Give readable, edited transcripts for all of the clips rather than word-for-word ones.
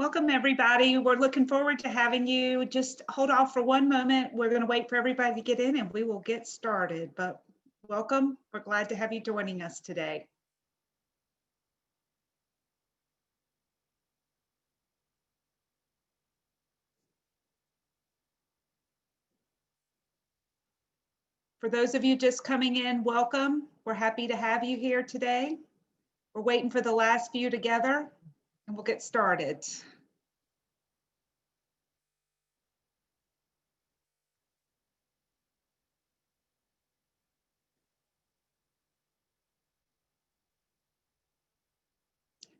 Welcome, everybody. We're looking forward to having you. Just hold off for one moment. We're going to wait for everybody to get in and we will get started. But welcome. We're glad to have you joining us today. For those of you just coming in, welcome. We're happy to have you here today. We're waiting for the last few together and we'll get started.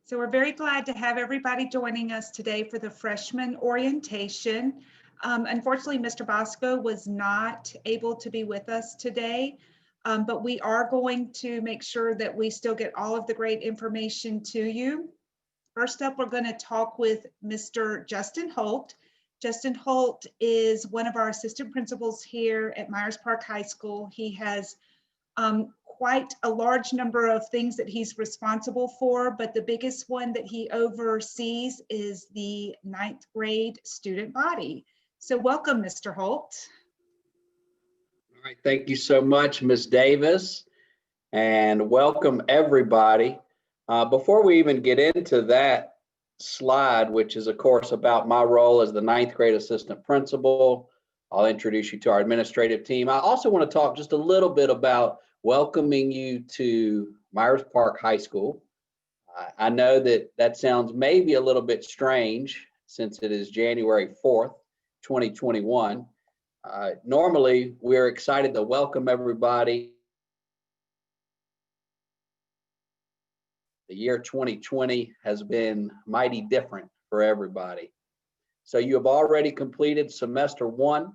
So we're very glad to have everybody joining us today for the freshman orientation. Unfortunately, Mr. Bosco was not able to be with us today, but we are going to make sure that we still get all of the great information to you. First up, we're going to talk with Mr. Justin Holt. Justin Holt is one of our assistant principals here at Myers Park High School. He has quite a large number of things that he's responsible for, but the biggest one that he oversees is the 9th grade student body. So welcome, Mr. Holt. All right, thank you so much, Ms. Davis, and welcome everybody. Before we even get into that slide, which is of course about my role as the 9th grade assistant principal, I'll introduce you to our administrative team. I also want to talk just a little bit about welcoming you to Myers Park High School. I know that sounds maybe a little bit strange since it is January 4th, 2021. Normally, we're excited to welcome everybody. The year 2020 has been mighty different for everybody. So you have already completed semester 1.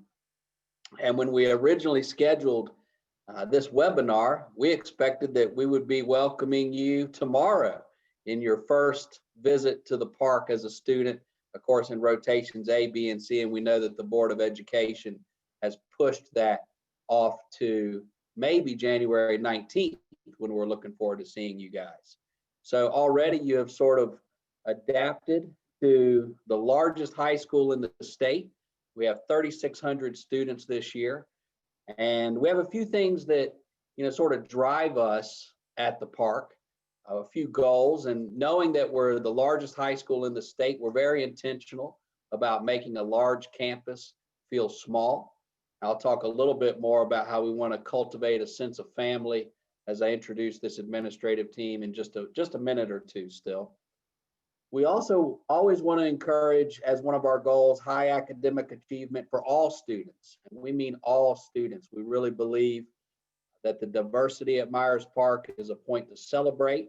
And when we originally scheduled this webinar, we expected that we would be welcoming you tomorrow in your first visit to the park as a student, of course, in rotations A, B, and C. And we know that the Board of Education has pushed that off to maybe January 19th when we're looking forward to seeing you guys. So already you have sort of adapted to the largest high school in the state. We have 3,600 students this year. And we have a few things that, sort of drive us at the park, a few goals. And knowing that we're the largest high school in the state, we're very intentional about making a large campus feel small. I'll talk a little bit more about how we want to cultivate a sense of family as I introduce this administrative team in just a minute or two still. We also always want to encourage, as one of our goals, high academic achievement for all students. And we mean all students. We really believe that the diversity at Myers Park is a point to celebrate.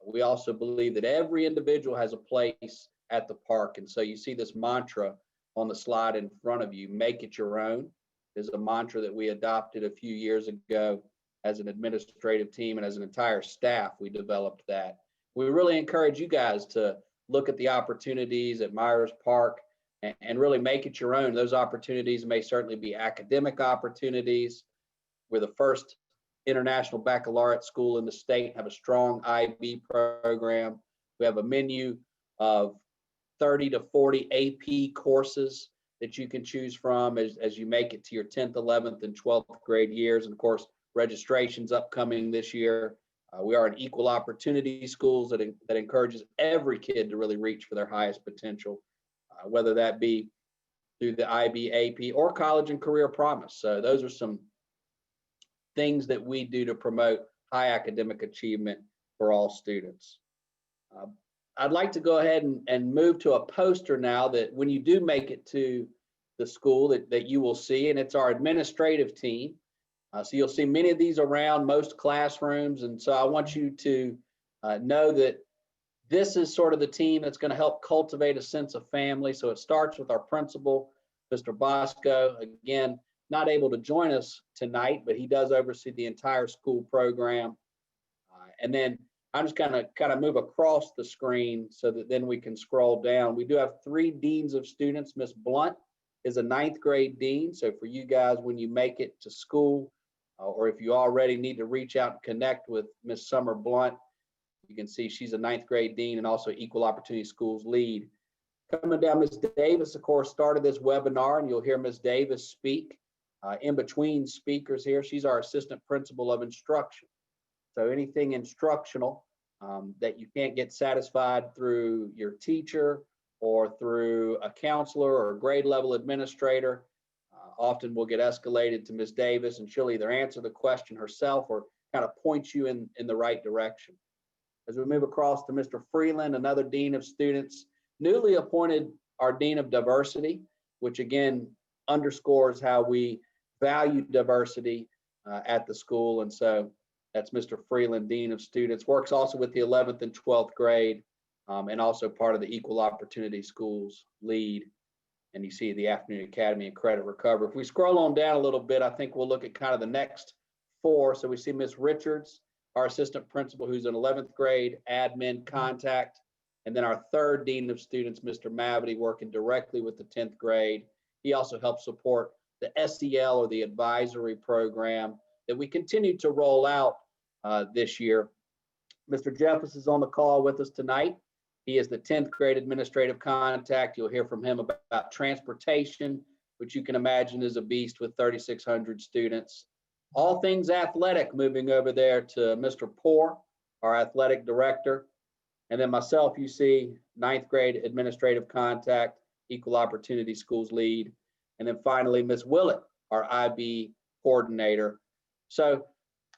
We also believe that every individual has a place at the park. And so you see this mantra on the slide in front of you, make it your own, is a mantra that we adopted a few years ago as an administrative team and as an entire staff. We developed that. We really encourage you guys to look at the opportunities at Myers Park and really make it your own. Those opportunities may certainly be academic opportunities. We're the first international baccalaureate school in the state, have a strong IB program. We have a menu of 30 to 40 AP courses that you can choose from as you make it to your 10th, 11th, and 12th grade years. And of course, registration's upcoming this year. We are an equal opportunity schools that encourages every kid to really reach for their highest potential, whether that be through the IB, AP, or college and career promise. So those are some things that we do to promote high academic achievement for all students. I'd like to go ahead and move to a poster now that when you do make it to the school that you will see, and it's our administrative team. So you'll see many of these around most classrooms. And so I want you to know that this is sort of the team that's going to help cultivate a sense of family. So it starts with our principal, Mr. Bosco. Again, not able to join us tonight, but he does oversee the entire school program. And then I'm just kind of move across the screen so that then we can scroll down. We do have 3 deans of students. Miss Blunt is a 9th grade dean. So for you guys, when you make it to school, or if you already need to reach out and connect with Miss Summer Blunt, you can see she's a 9th grade dean and also equal opportunity schools lead. Coming down, Ms. Davis, of course, started this webinar, and you'll hear Ms. Davis speak. In between speakers here, she's our assistant principal of instruction. So anything instructional that you can't get satisfied through your teacher or through a counselor or a grade level administrator, often will get escalated to Ms. Davis, and she'll either answer the question herself or kind of point you in the right direction. As we move across to Mr. Freeland, another Dean of Students, newly appointed our Dean of Diversity, which again underscores how we value diversity at the school. And so that's Mr. Freeland, Dean of Students, works also with the 11th and 12th grade, and also part of the Equal Opportunity Schools lead. And you see the Afternoon Academy and Credit Recovery. If we scroll on down a little bit, I think we'll look at kind of the next four. So we see Ms. Richards, our assistant principal, who's an 11th grade admin contact. And then our third Dean of Students, Mr. Mavity, working directly with the 10th grade. He also helps support the SEL, or the advisory program, that we continue to roll out this year. Mr. Jeffers is on the call with us tonight. He is the 10th grade administrative contact. You'll hear from him about transportation, which you can imagine is a beast with 3,600 students. All things athletic, moving over there to Mr. Poor, our athletic director. And then myself, you see, 9th grade administrative contact, Equal Opportunity Schools lead. And then finally, Ms. Willett, our IB coordinator. So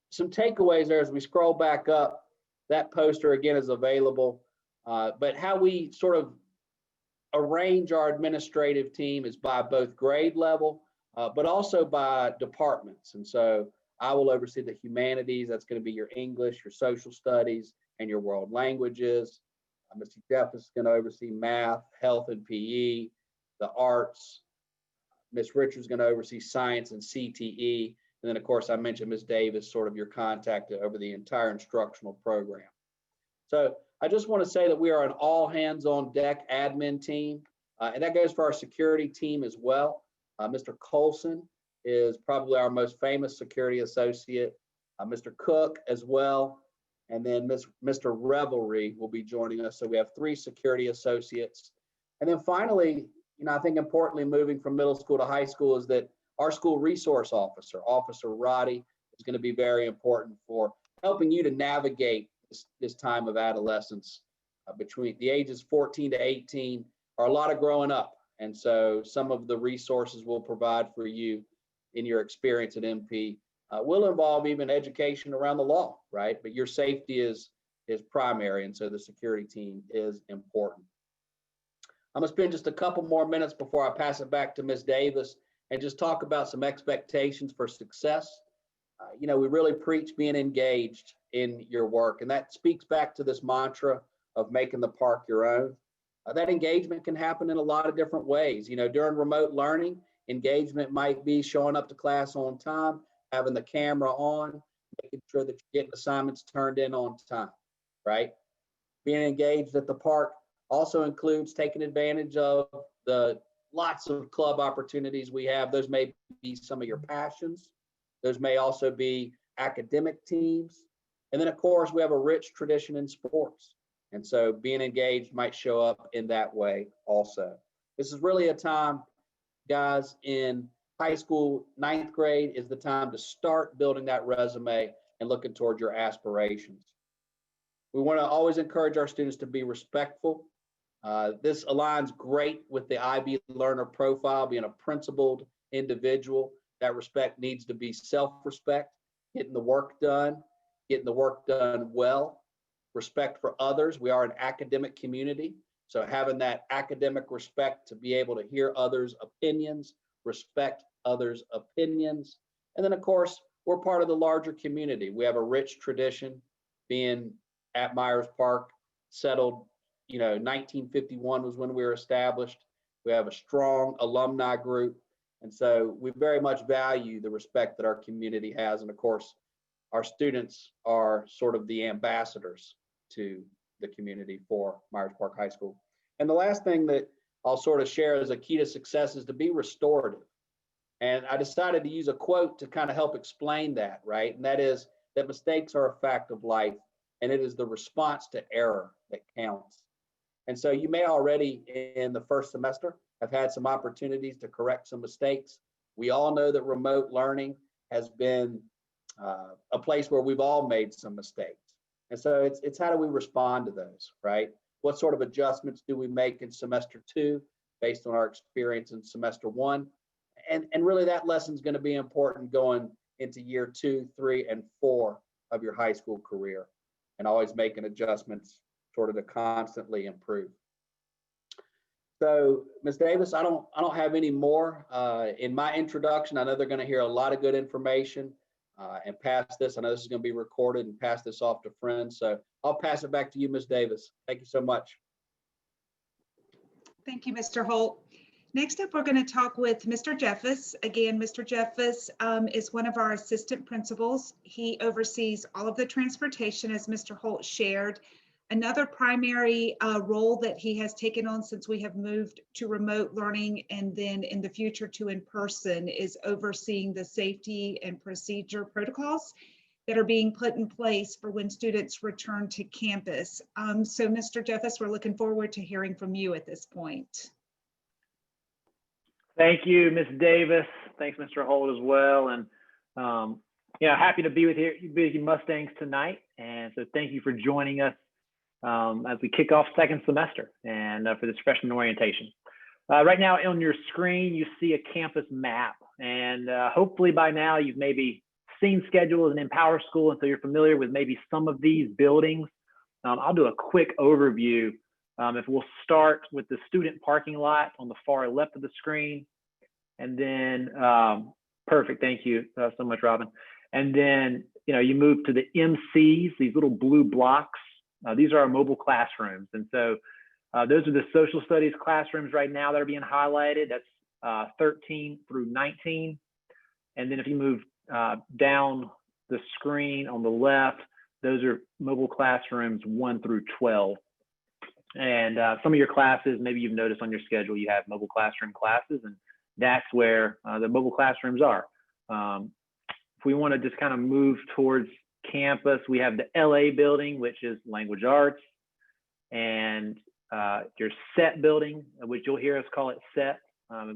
some takeaways there as we scroll back up. That poster again is available, but how we sort of arrange our administrative team is by both grade level, but also by departments. And so I will oversee the humanities. That's going to be your English, your social studies, and your world languages. Mr. Jeff is going to oversee math, health, and PE, the arts. Ms. Richards is going to oversee science and CTE. And then, of course, I mentioned Ms. Davis, sort of your contact over the entire instructional program. So I just want to say that we are an all hands on deck admin team, and that goes for our security team as well. Mr. Colson is probably our most famous security associate, Mr. Cook as well, and then Mr. Revelry will be joining us. So we have 3 security associates. And then finally, I think importantly, moving from middle school to high school, is that our school resource officer, Officer Roddy, is going to be very important for helping you to navigate this time of adolescence. Between the ages 14 to 18 are a lot of growing up. And so some of the resources we'll provide for you in your experience at MP will involve even education around the law, right? But your safety is primary, and so the security team is important. I'm gonna spend just a couple more minutes before I pass it back to Ms. Davis and just talk about some expectations for success. We really preach being engaged in your work, and that speaks back to this mantra of making the park your own. That engagement can happen in a lot of different ways. During remote learning, engagement might be showing up to class on time, having the camera on, making sure that you're getting assignments turned in on time, right? Being engaged at the park also includes taking advantage of the lots of club opportunities we have. Those may be some of your passions. Those may also be academic teams. And then, of course, we have a rich tradition in sports. And so being engaged might show up in that way also. This is really a time, guys, in high school, 9th grade is the time to start building that resume and looking toward your aspirations. We want to always encourage our students to be respectful. This aligns great with the IB learner profile, being a principled individual. That respect needs to be self-respect, getting the work done well, respect for others. We are an academic community, so having that academic respect to be able to hear others' opinions, respect others' opinions. And then, of course, we're part of the larger community. We have a rich tradition, being at Myers Park, settled, 1951 was when we were established. We have a strong alumni group. And so we very much value the respect that our community has. And of course, our students are sort of the ambassadors to the community for Myers Park High School. And the last thing that I'll sort of share as a key to success is to be restorative. And I decided to use a quote to kind of help explain that, right? And that is that mistakes are a fact of life, and it is the response to error that counts. And so you may already in the first semester have had some opportunities to correct some mistakes. We all know that remote learning has been a place where we've all made some mistakes. And so it's how do we respond to those, right? What sort of adjustments do we make in semester 2 based on our experience in semester 1? And really that lesson is going to be important going into year 2, 3, and 4 of your high school career, and always making adjustments sort of to constantly improve. So, Ms. Davis, I don't have any more in my introduction. I know they're going to hear a lot of good information and pass this. I know this is going to be recorded and pass this off to friends. So I'll pass it back to you, Ms. Davis. Thank you so much. Thank you, Mr. Holt. Next up, we're going to talk with Mr. Jeffus. Again, Mr. Jeffus is one of our assistant principals. He oversees all of the transportation, as Mr. Holt shared. Another primary role that he has taken on since we have moved to remote learning and then in the future to in-person is overseeing the safety and procedure protocols that are being put in place for when students return to campus. So Mr. Jeffus, we're looking forward to hearing from you at this point. Thank you, Ms. Davis. Thanks, Mr. Holt, as well. And yeah, happy to be with you Mustangs tonight. And so thank you for joining us as we kick off second semester and for this freshman orientation. Right now on your screen, you see a campus map. And hopefully by now you've maybe seen schedules in Empower School, and so you're familiar with maybe some of these buildings. I'll do a quick overview. If we'll start with the student parking lot on the far left of the screen, and then, perfect, thank you so much, Robin. And then, you move to the MCs, these little blue blocks. These are our mobile classrooms. And so those are the social studies classrooms right now that are being highlighted. That's 13 through 19. And then if you move down the screen on the left, those are mobile classrooms 1 through 12. And some of your classes, maybe you've noticed on your schedule, you have mobile classroom classes, and that's where the mobile classrooms are. If we want to just kind of move towards campus, we have the LA building, which is language arts, and your SET building, which you'll hear us call it SET,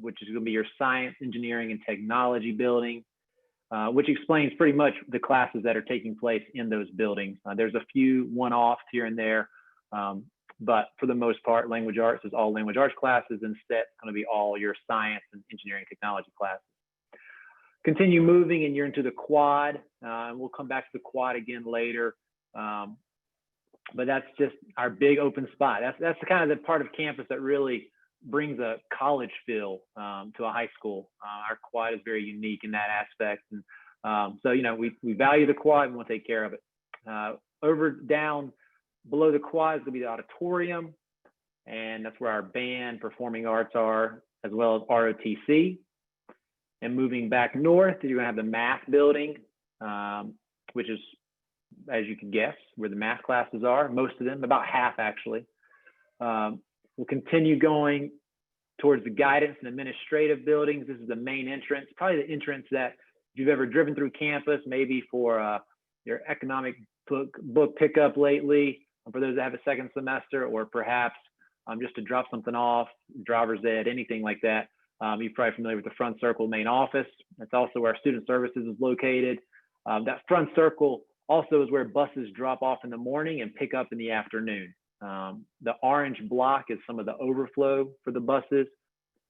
which is going to be your science, engineering, and technology building, which explains pretty much the classes that are taking place in those buildings. There's a few one-offs here and there, but for the most part, language arts is all language arts classes, and SET is going to be all your science and engineering technology classes. Continue moving and you're into the quad, and we'll come back to the quad again later. But that's just our big open spot. That's the kind of the part of campus that really brings a college feel to a high school. Our quad is very unique in that aspect. And so, we value the quad and we'll take care of it. Down below the quad is going to be the auditorium. And that's where our band, performing arts are, as well as ROTC. And moving back north, you're going to have the math building, which is, as you can guess, where the math classes are, most of them, about half actually. We'll continue going towards the guidance and administrative buildings. This is the main entrance, probably the entrance that if you've ever driven through campus, maybe for your economic book pickup lately, for those that have a second semester, or perhaps just to drop something off, driver's ed, anything like that. You're probably familiar with the front circle main office. That's also where our student services is located. That front circle also is where buses drop off in the morning and pick up in the afternoon. The orange block is some of the overflow for the buses.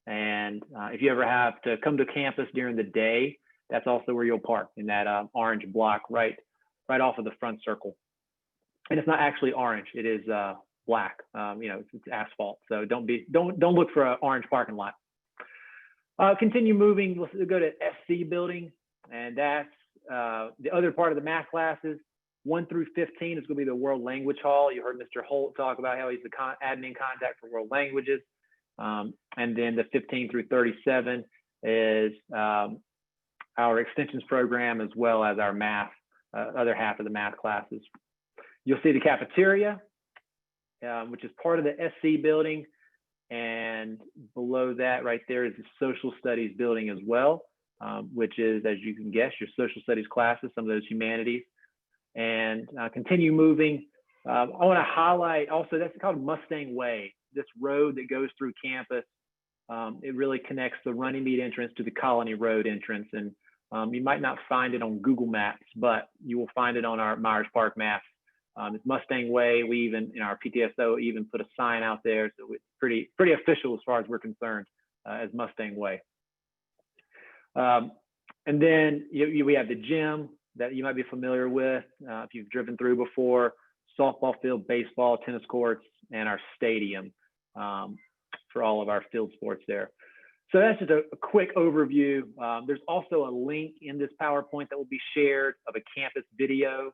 And if you ever have to come to campus during the day, that's also where you'll park, in that orange block right off of the front circle. And it's not actually orange, it is black. It's asphalt. So don't look for an orange parking lot. Continue moving, we'll go to SC building, and that's the other part of the math classes. 1 through 15 is going to be the World Language Hall. You heard Mr. Holt talk about how he's the admin contact for world languages. And then the 15 through 37 is our extensions program, as well as our math, other half of the math classes. You'll see the cafeteria, which is part of the SC building. And below that right there is the social studies building as well, which is, as you can guess, your social studies classes, some of those humanities. And continue moving. I want to highlight also, that's called Mustang Way, this road that goes through campus. It really connects the Runnymede entrance to the Colony Road entrance. And you might not find it on Google Maps, but you will find it on our Myers Park maps. It's Mustang Way. We even, in our PTSO, even put a sign out there. So it's pretty official as far as we're concerned as Mustang Way. And then we have the gym that you might be familiar with if you've driven through before, softball field, baseball, tennis courts, and our stadium for all of our field sports there. So that's just a quick overview. There's also a link in this PowerPoint that will be shared of a campus video.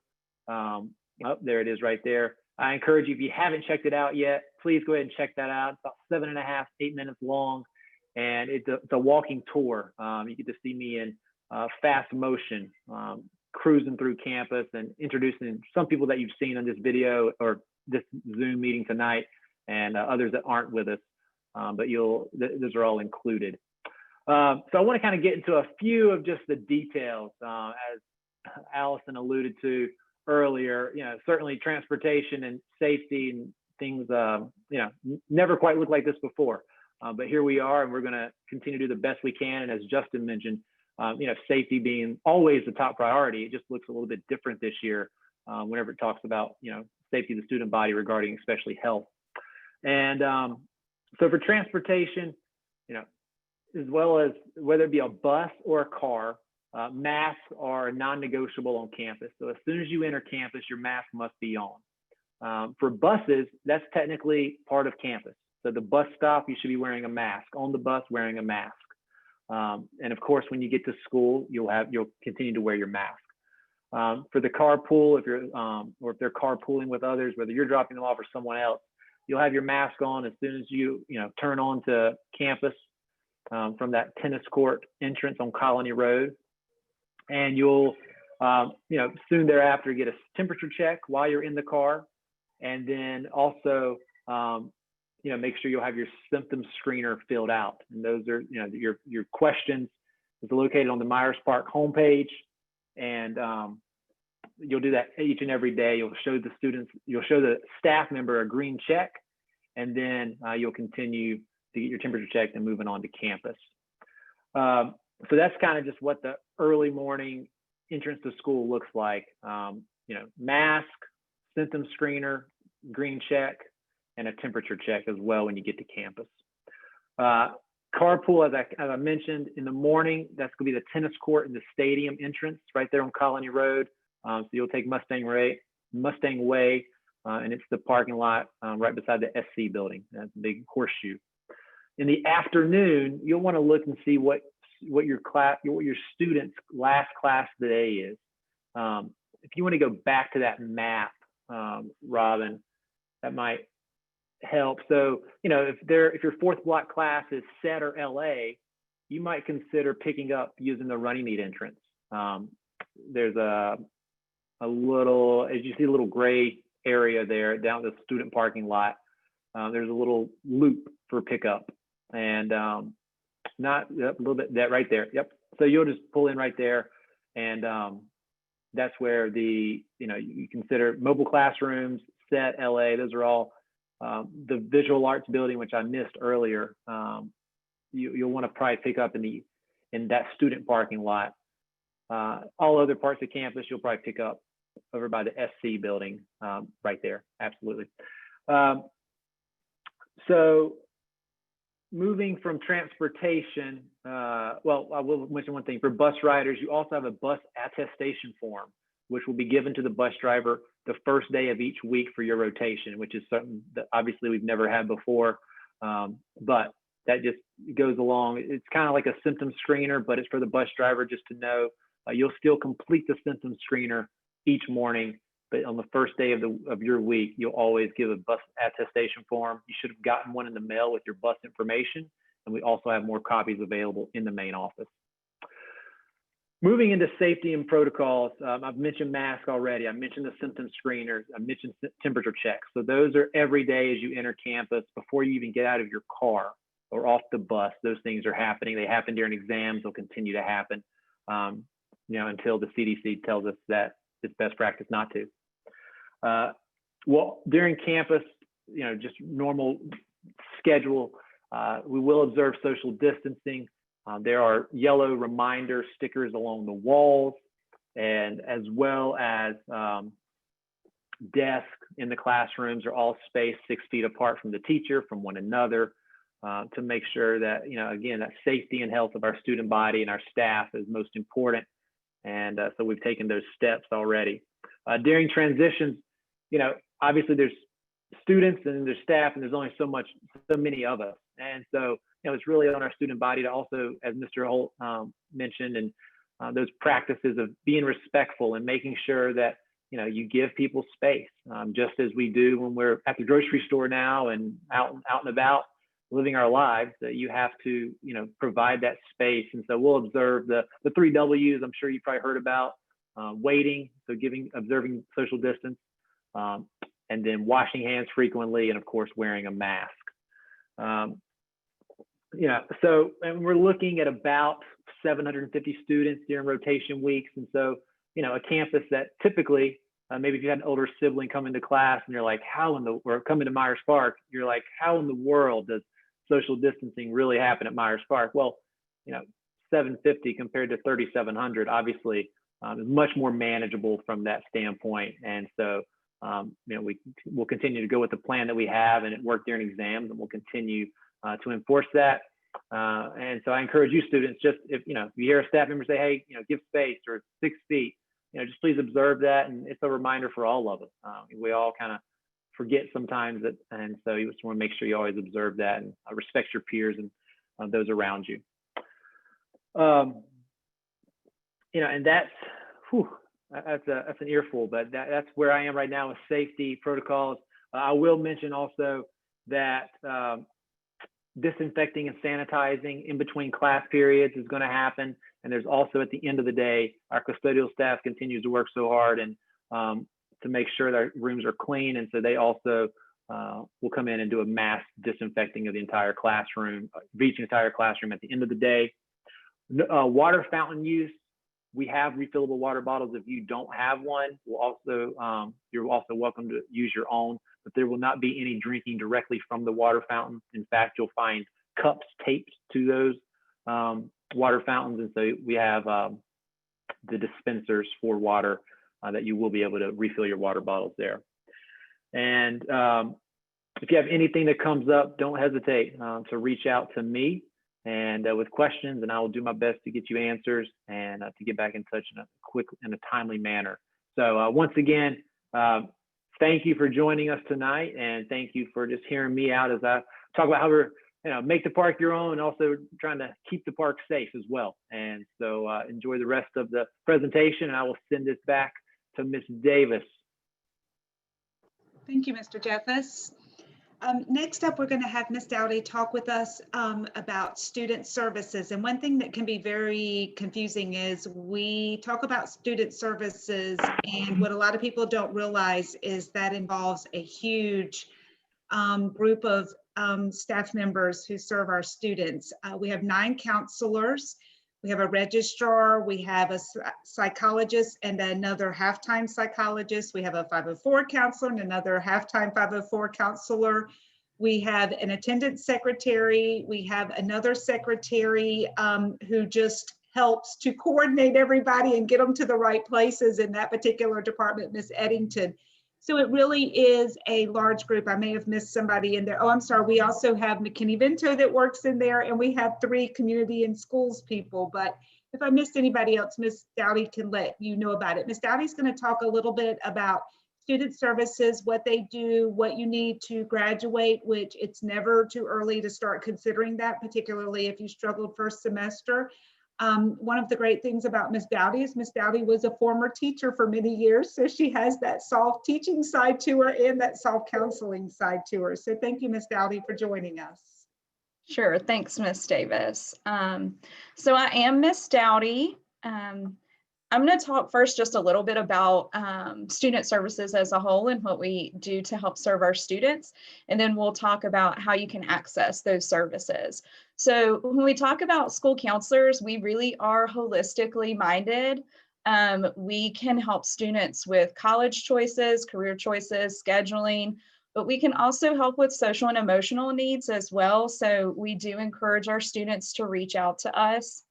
Oh, there it is right there. I encourage you, if you haven't checked it out yet, please go ahead and check that out. It's about 7.5, 8 minutes long, and it's a walking tour. You get to see me in fast motion, cruising through campus and introducing some people that you've seen on this video or this Zoom meeting tonight, and others that aren't with us, but those are all included. So I want to kind of get into a few of just the details, as Allison alluded to earlier. Certainly transportation and safety and things, never quite looked like this before, but here we are, and we're going to continue to do the best we can. And as Justin mentioned, safety being always the top priority, it just looks a little bit different this year whenever it talks about, safety of the student body regarding especially health. And so for transportation, as well as whether it be a bus or a car, masks are non-negotiable on campus. So as soon as you enter campus, your mask must be on. For buses, that's technically part of campus. So the bus stop, you should be wearing a mask. On the bus, wearing a mask. And of course, when you get to school, you'll continue to wear your mask. For the carpool, or if they're carpooling with others, whether you're dropping them off or someone else, you'll have your mask on as soon as you turn onto campus from that tennis court entrance on Colony Road, and you'll soon thereafter get a temperature check while you're in the car, and then also make sure you'll have your symptom screener filled out. And those are, your questions is located on the Myers Park homepage. And you'll do that each and every day. You'll show the staff member a green check, and then you'll continue to get your temperature checked and moving on to campus. So that's kind of just what the early morning entrance to school looks like. Mask, symptom screener, green check, and a temperature check as well when you get to campus. Carpool, as I mentioned, in the morning, that's going to be the tennis court and the stadium entrance right there on Colony Road. So you'll take Mustang Way, and it's the parking lot right beside the SC building. That's a big horseshoe. In the afternoon, you'll want to look and see what your student's last class of the day is. If you want to go back to that map, Robin, that might help. So, if your fourth block class is SET or LA, you might consider picking up using the Runnymede entrance. There's a little, as you see, a little gray area there down the student parking lot. There's a little loop for pickup, and a little bit that right there. Yep. So you'll just pull in right there, and that's where you consider mobile classrooms, SET, LA. Those are all the visual arts building, which I missed earlier. You'll want to probably pick up in that student parking lot. All other parts of campus, you'll probably pick up over by the SC building, right there. Absolutely. So moving from transportation, I will mention one thing. For bus riders, you also have a bus attestation form, which will be given to the bus driver the first day of each week for your rotation, which is something that obviously we've never had before, but that just goes along. It's kind of like a symptom screener, but it's for the bus driver just to know. You'll still complete the symptom screener each morning, but on the first day of your week, you'll always give a bus attestation form. You should have gotten one in the mail with your bus information, and we also have more copies available in the main office. Moving into safety and protocols, I've mentioned masks already. I mentioned the symptom screeners. I mentioned temperature checks. So those are every day as you enter campus before you even get out of your car or off the bus. Those things are happening. They happen during exams. They'll continue to happen, until the CDC tells us that it's best practice not to. Well, during campus, just normal schedule, we will observe social distancing. There are yellow reminder stickers along the walls, and as well as desks in the classrooms are all spaced 6 feet apart from the teacher, from one another, to make sure that, again, that safety and health of our student body and our staff is most important. And so we've taken those steps already. During transitions, obviously there's students and there's staff, and there's only so many of us. And so, it's really on our student body to also, as Mr. Holt mentioned, and those practices of being respectful and making sure that, you give people space, just as we do when we're at the grocery store now and out and about living our lives, that you have to, provide that space. And so we'll observe the 3 W's I'm sure you probably heard about: waiting, so observing social distance, and then washing hands frequently, and of course, wearing a mask. So, and we're looking at about 750 students during rotation weeks. And so, a campus that typically, maybe if you had an older sibling come into class and you're like, or come into Myers Park, you're like, how in the world does social distancing really happen at Myers Park? Well, 750 compared to 3,700, obviously, is much more manageable from that standpoint. And so, we'll continue to go with the plan that we have, and it worked during exams, and we'll continue to enforce that. And so I encourage you students, just if you hear a staff member say, hey, give space, or 6 feet, just please observe that. And it's a reminder for all of us. We all kind of forget sometimes that, and so you just want to make sure you always observe that and respect your peers and those around you. And that's an earful, but that's where I am right now with safety protocols. I will mention also that disinfecting and sanitizing in between class periods is going to happen. And there's also, at the end of the day, our custodial staff continues to work so hard and to make sure that our rooms are clean. And so they also will come in and do a mass disinfecting of the entire classroom, each entire classroom at the end of the day. Water fountain use. We have refillable water bottles. If you don't have one, you're also welcome to use your own, but there will not be any drinking directly from the water fountain. In fact, you'll find cups taped to those water fountains. And so we have the dispensers for water that you will be able to refill your water bottles there. And if you have anything that comes up, don't hesitate to reach out to me and with questions, and I will do my best to get you answers and to get back in touch in a timely manner. So once again, thank you for joining us tonight, and thank you for just hearing me out as I talk about how we're make the park your own, and also trying to keep the park safe as well. And so enjoy the rest of the presentation, and I will send this back to Ms. Davis. Thank you, Mr. Jeffers. Next up, we're going to have Ms. Dowdy talk with us about student services. And one thing that can be very confusing is we talk about student services, and what a lot of people don't realize is that involves a huge group of staff members who serve our students. We have 9 counselors. We have a registrar, we have a psychologist and another half-time psychologist. We have a 504 counselor and another half-time 504 counselor. We have an attendance secretary. We have another secretary who just helps to coordinate everybody and get them to the right places in that particular department, Ms. Eddington. So it really is a large group. I may have missed somebody in there. Oh, I'm sorry. We also have McKinney Vento that works in there, and we have 3 community and schools people. But if I missed anybody else, Ms. Dowdy can let you know about it. Ms. Dowdy's going to talk a little bit about student services, what they do, what you need to graduate, which it's never too early to start considering that, particularly if you struggled first semester. One of the great things about Ms. Dowdy is Ms. Dowdy was a former teacher for many years, so she has that soft teaching side to her and that soft counseling side to her. So thank you, Ms. Dowdy, for joining us. Sure, thanks, Ms. Davis. So I am Ms. Dowdy. I'm going to talk first just a little bit about student services as a whole and what we do to help serve our students. And then we'll talk about how you can access those services. So when we talk about school counselors, we really are holistically minded. We can help students with college choices, career choices, scheduling, but we can also help with social and emotional needs as well. So we do encourage our students to reach out to us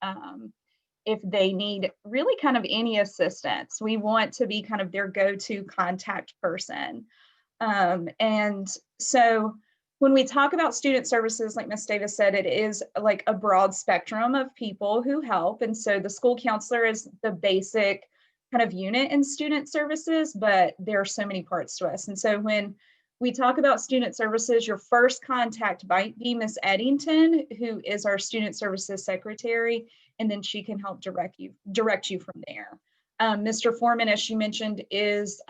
if they need really kind of any assistance. We want to be kind of their go-to contact person. And so when we talk about student services, like Ms. Davis said, it is like a broad spectrum of people who help. And so the school counselor is the basic kind of unit in student services, but there are so many parts to us. And so when we talk about student services, your first contact might be Ms. Eddington, who is our student services secretary, and then she can help direct you from there. Mr. Foreman, as she mentioned, is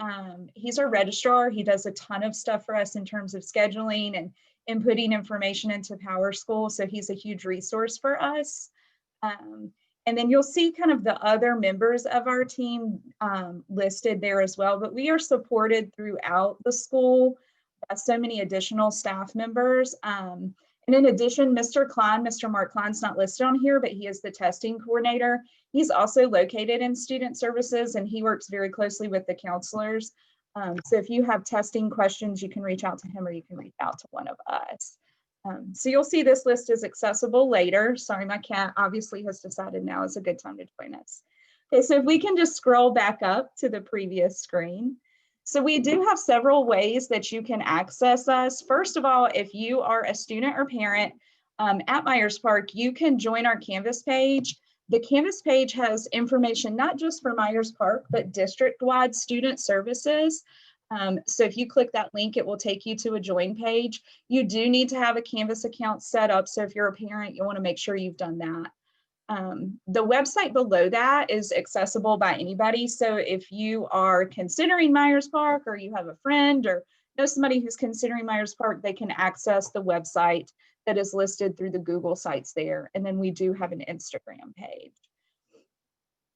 he's our registrar. He does a ton of stuff for us in terms of scheduling and inputting information into PowerSchool. So he's a huge resource for us. And then you'll see kind of the other members of our team listed there as well, but we are supported throughout the school by so many additional staff members. And in addition, Mr. Mark Klein's not listed on here, but he is the testing coordinator. He's also located in student services and he works very closely with the counselors. So if you have testing questions, you can reach out to him or you can reach out to one of us. So you'll see this list is accessible later. Sorry, my cat obviously has decided now is a good time to join us. Okay, so if we can just scroll back up to the previous screen. So we do have several ways that you can access us. First of all, if you are a student or parent at Myers Park, you can join our Canvas page. The Canvas page has information not just for Myers Park, but district-wide student services. So if you click that link, it will take you to a join page. You do need to have a Canvas account set up. So if you're a parent, you want to make sure you've done that. The website below that is accessible by anybody. So if you are considering Myers Park or you have a friend or know somebody who's considering Myers Park, they can access the website that is listed through the Google sites there. And then we do have an Instagram page.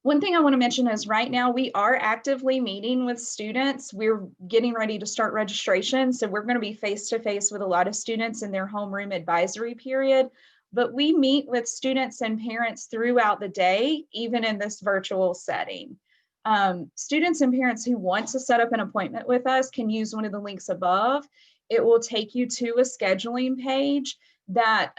One thing I want to mention is right now we are actively meeting with students. We're getting ready to start registration. So we're going to be face-to-face with a lot of students in their homeroom advisory period. But we meet with students and parents throughout the day, even in this virtual setting. Students and parents who want to set up an appointment with us can use one of the links above. It will take you to a scheduling page that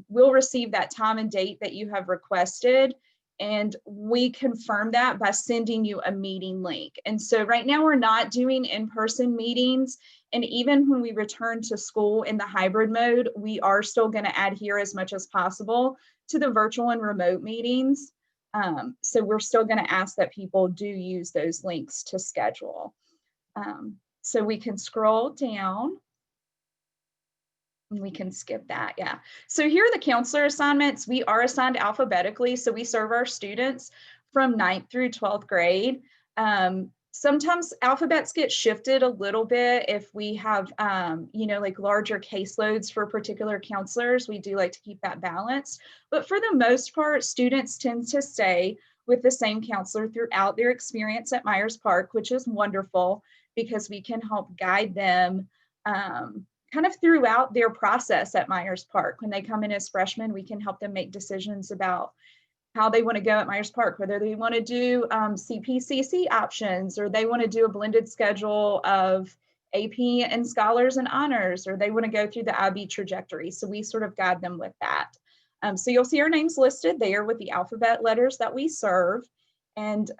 will receive that time and date that you have requested. And we confirm that by sending you a meeting link. And so right now we're not doing in-person meetings. And even when we return to school in the hybrid mode, we are still going to adhere as much as possible to the virtual and remote meetings. So we're still going to ask that people do use those links to schedule. So we can scroll down. We can skip that, yeah. So here are the counselor assignments. We are assigned alphabetically, so we serve our students from 9th through 12th grade. Sometimes alphabets get shifted a little bit if we have, like larger caseloads for particular counselors. We do like to keep that balanced, but for the most part, students tend to stay with the same counselor throughout their experience at Myers Park, which is wonderful because we can help guide them kind of throughout their process at Myers Park. When they come in as freshmen, we can help them make decisions about how they want to go at Myers Park, whether they want to do CPCC options, or they want to do a blended schedule of AP and Scholars and Honors, or they want to go through the IB trajectory. So we sort of guide them with that. So you'll see our names listed there with the alphabet letters that we serve. And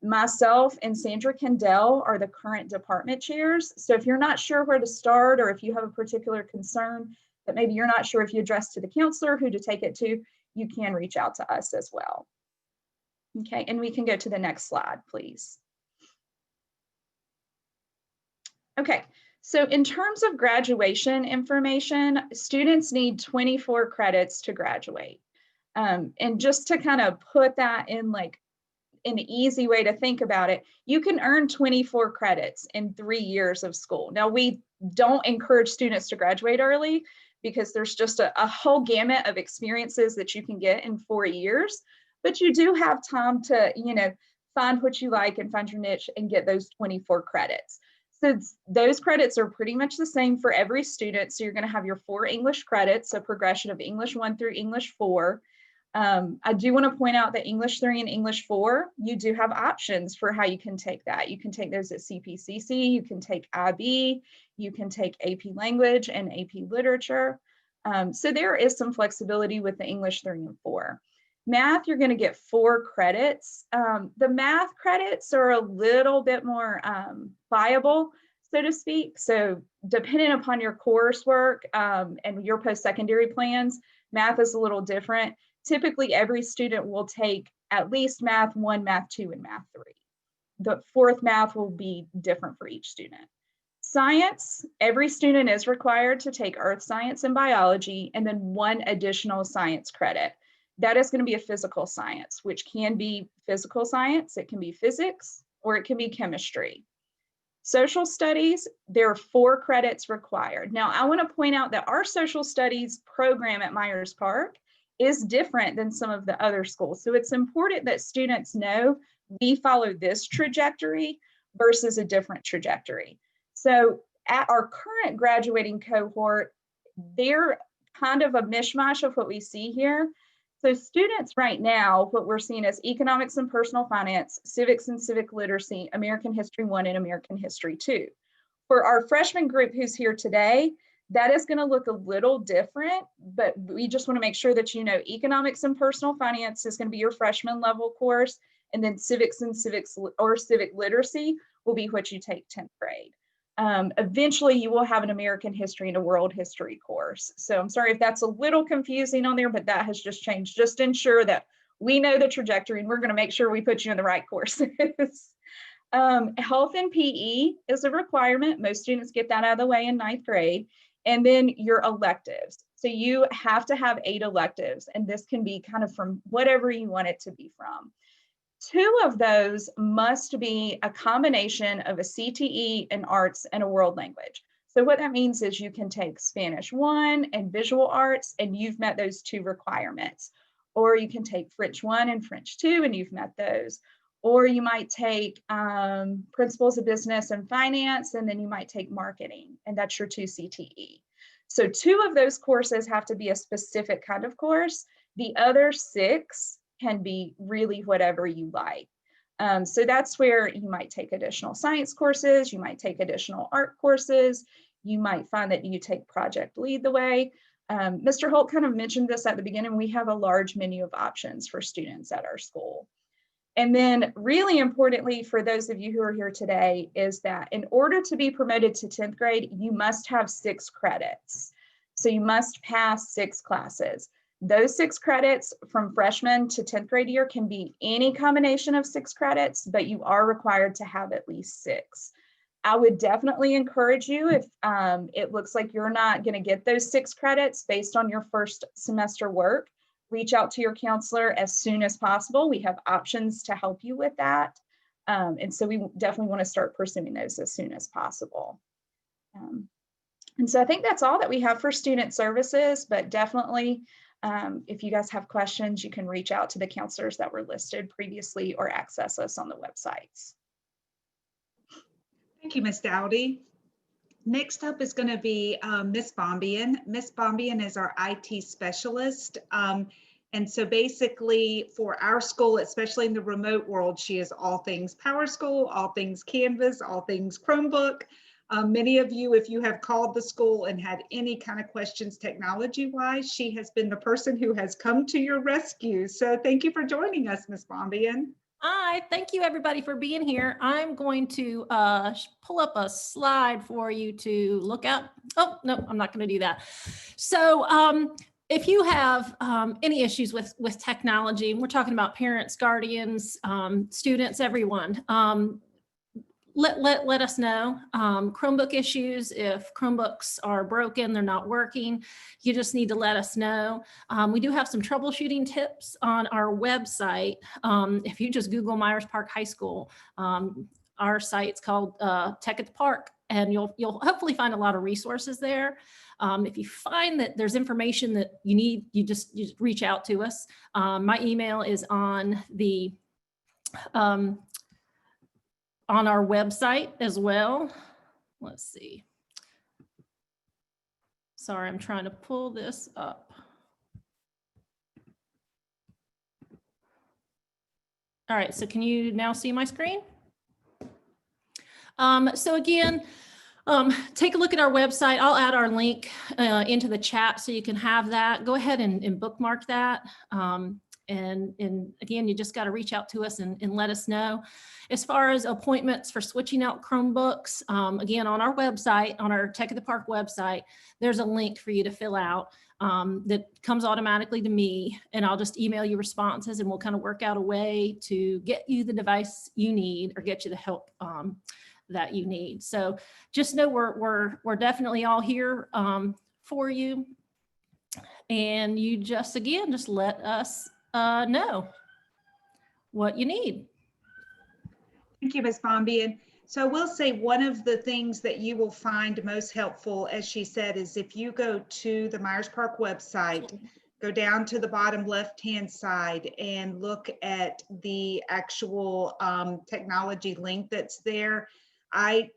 myself and Sandra Kendall are the current department chairs. So if you're not sure where to start, or if you have a particular concern that maybe you're not sure if you address to the counselor who to take it to, you can reach out to us as well. Okay, and we can go to the next slide, please. Okay, so in terms of graduation information, students need 24 credits to graduate. And just to kind of put that in like an easy way to think about it, you can earn 24 credits in 3 years of school. Now, we don't encourage students to graduate early because there's just a whole gamut of experiences that you can get in 4 years, but you do have time to, find what you like and find your niche and get those 24 credits. So those credits are pretty much the same for every student. So you're going to have your 4 English credits, a progression of English 1 through English 4. I do want to point out that English 3 and English 4, you do have options for how you can take that. You can take those at CPCC, you can take IB, you can take AP Language and AP Literature. So there is some flexibility with the English 3 and 4. Math, you're going to get 4 credits. The math credits are a little bit more viable, so to speak. So depending upon your coursework and your post-secondary plans, math is a little different. Typically, every student will take at least Math 1, Math 2, and Math 3. The 4th math will be different for each student. Science, every student is required to take Earth Science and Biology, and then 1 additional science credit. That is going to be a physical science, which can be physical science, it can be physics, or it can be chemistry. Social studies, there are 4 credits required. Now, I want to point out that our social studies program at Myers Park is different than some of the other schools. So it's important that students know we follow this trajectory versus a different trajectory. So at our current graduating cohort, they're kind of a mishmash of what we see here. So students right now, what we're seeing is economics and personal finance, civics and civic literacy, American History 1 and American History 2. For our freshman group who's here today, that is going to look a little different, but we just want to make sure that you know economics and personal finance is going to be your freshman level course, and then civics and civics or civic literacy will be what you take 10th grade. Eventually you will have an American history and a world history course. So I'm sorry if that's a little confusing on there, but that has just changed. Just ensure that we know the trajectory and we're going to make sure we put you in the right courses. Health and PE is a requirement. Most students get that out of the way in 9th grade. And then your electives. So you have to have 8 electives, and this can be kind of from whatever you want it to be from. 2 of those must be a combination of a CTE, an arts, and a world language. So what that means is you can take Spanish 1 and visual arts, and you've met those 2 requirements. Or you can take French 1 and French 2, and you've met those. Or you might take principles of business and finance, and then you might take marketing, and that's your 2 CTE. So 2 of those courses have to be a specific kind of course. The other 6 can be really whatever you like. So that's where you might take additional science courses, you might take additional art courses, you might find that you take Project Lead the Way. Mr. Holt kind of mentioned this at the beginning, we have a large menu of options for students at our school. And then really importantly for those of you who are here today is that in order to be promoted to 10th grade, you must have 6 credits. So you must pass 6 classes. Those 6 credits from freshman to 10th grade year can be any combination of 6 credits, but you are required to have at least 6. I would definitely encourage you if it looks like you're not going to get those 6 credits based on your first semester work, reach out to your counselor as soon as possible. We have options to help you with that. And so we definitely want to start pursuing those as soon as possible. And so I think that's all that we have for student services, but definitely if you guys have questions, you can reach out to the counselors that were listed previously or access us on the websites. Thank you, Ms. Dowdy. Next up is going to be Ms. Bombian. Ms. Bombian is our IT specialist. And so basically for our school, especially in the remote world, she is all things PowerSchool, all things Canvas, all things Chromebook. Many of you, if you have called the school and had any kind of questions technology-wise, she has been the person who has come to your rescue. So thank you for joining us, Ms. Bombian. Hi, thank you everybody for being here. I'm going to pull up a slide for you to look at. Oh, no, I'm not going to do that. So if you have any issues with technology, we're talking about parents, guardians, students, everyone, let us know. Chromebook issues, if Chromebooks are broken, they're not working, you just need to let us know. We do have some troubleshooting tips on our website. If you just Google Myers Park High School, our site's called Tech at the Park, and you'll hopefully find a lot of resources there. If you find that there's information that you need, you just reach out to us. My email is on the on our website as well. Let's see. Sorry, I'm trying to pull this up. All right, so can you now see my screen? So again, take a look at our website. I'll add our link into the chat so you can have that. Go ahead and bookmark that. And again, you just got to reach out to us and let us know. As far as appointments for switching out Chromebooks, again, on our website, on our Tech at the Park website, there's a link for you to fill out that comes automatically to me, and I'll just email you responses, and we'll kind of work out a way to get you the device you need or get you the help that you need. So just know we're definitely all here for you, and you just let us know what you need. Thank you, Ms. Bombian. So I will say one of the things that you will find most helpful, as she said, is if you go to the Myers Park website, go down to the bottom left-hand side and look at the actual technology link that's there. I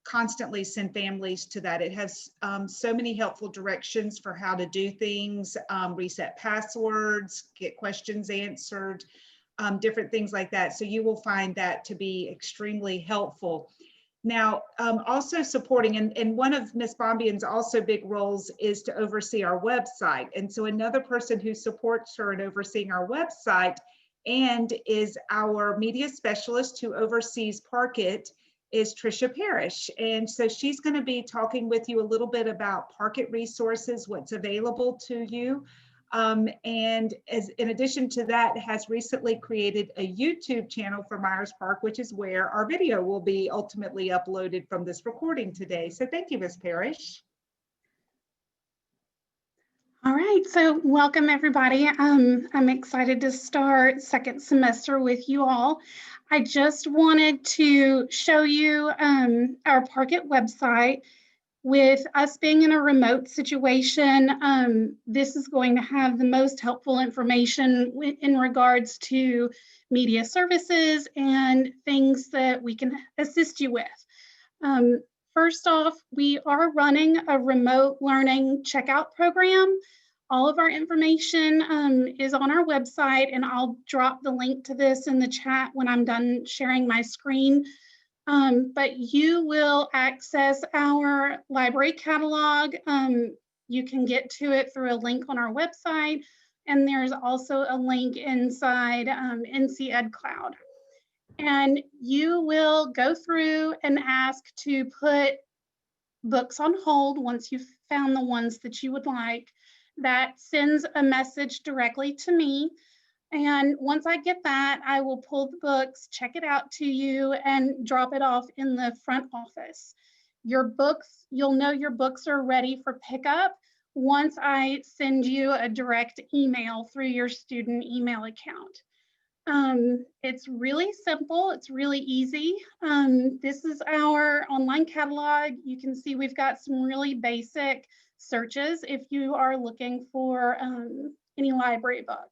constantly send families to that. It has so many helpful directions for how to do things, reset passwords, get questions answered, different things like that. So you will find that to be extremely helpful. Now, also supporting, and one of Ms. Bombian's also big roles is to oversee our website. And so another person who supports her in overseeing our website and is our media specialist who oversees Parkit is Tricia Parrish. And so she's going to be talking with you a little bit about Parkit resources, what's available to you. And as in addition to that, has recently created a YouTube channel for Myers Park, which is where our video will be ultimately uploaded from this recording today. So thank you, Ms. Parrish. All right, so welcome everybody. I'm excited to start second semester with you all. I just wanted to show you our Parkit website. With us being in a remote situation, this is going to have the most helpful information in regards to media services and things that we can assist you with. First off, we are running a remote learning checkout program. All of our information is on our website, and I'll drop the link to this in the chat when I'm done sharing my screen. But you will access our library catalog. You can get to it through a link on our website, and there's also a link inside NC Ed Cloud. And you will go through and ask to put books on hold once you've found the ones that you would like. That sends a message directly to me. And once I get that, I will pull the books, check it out to you, and drop it off in the front office. Your books, you'll know your books are ready for pickup once I send you a direct email through your student email account. It's really simple. It's really easy. This is our online catalog. You can see we've got some really basic searches if you are looking for any library books.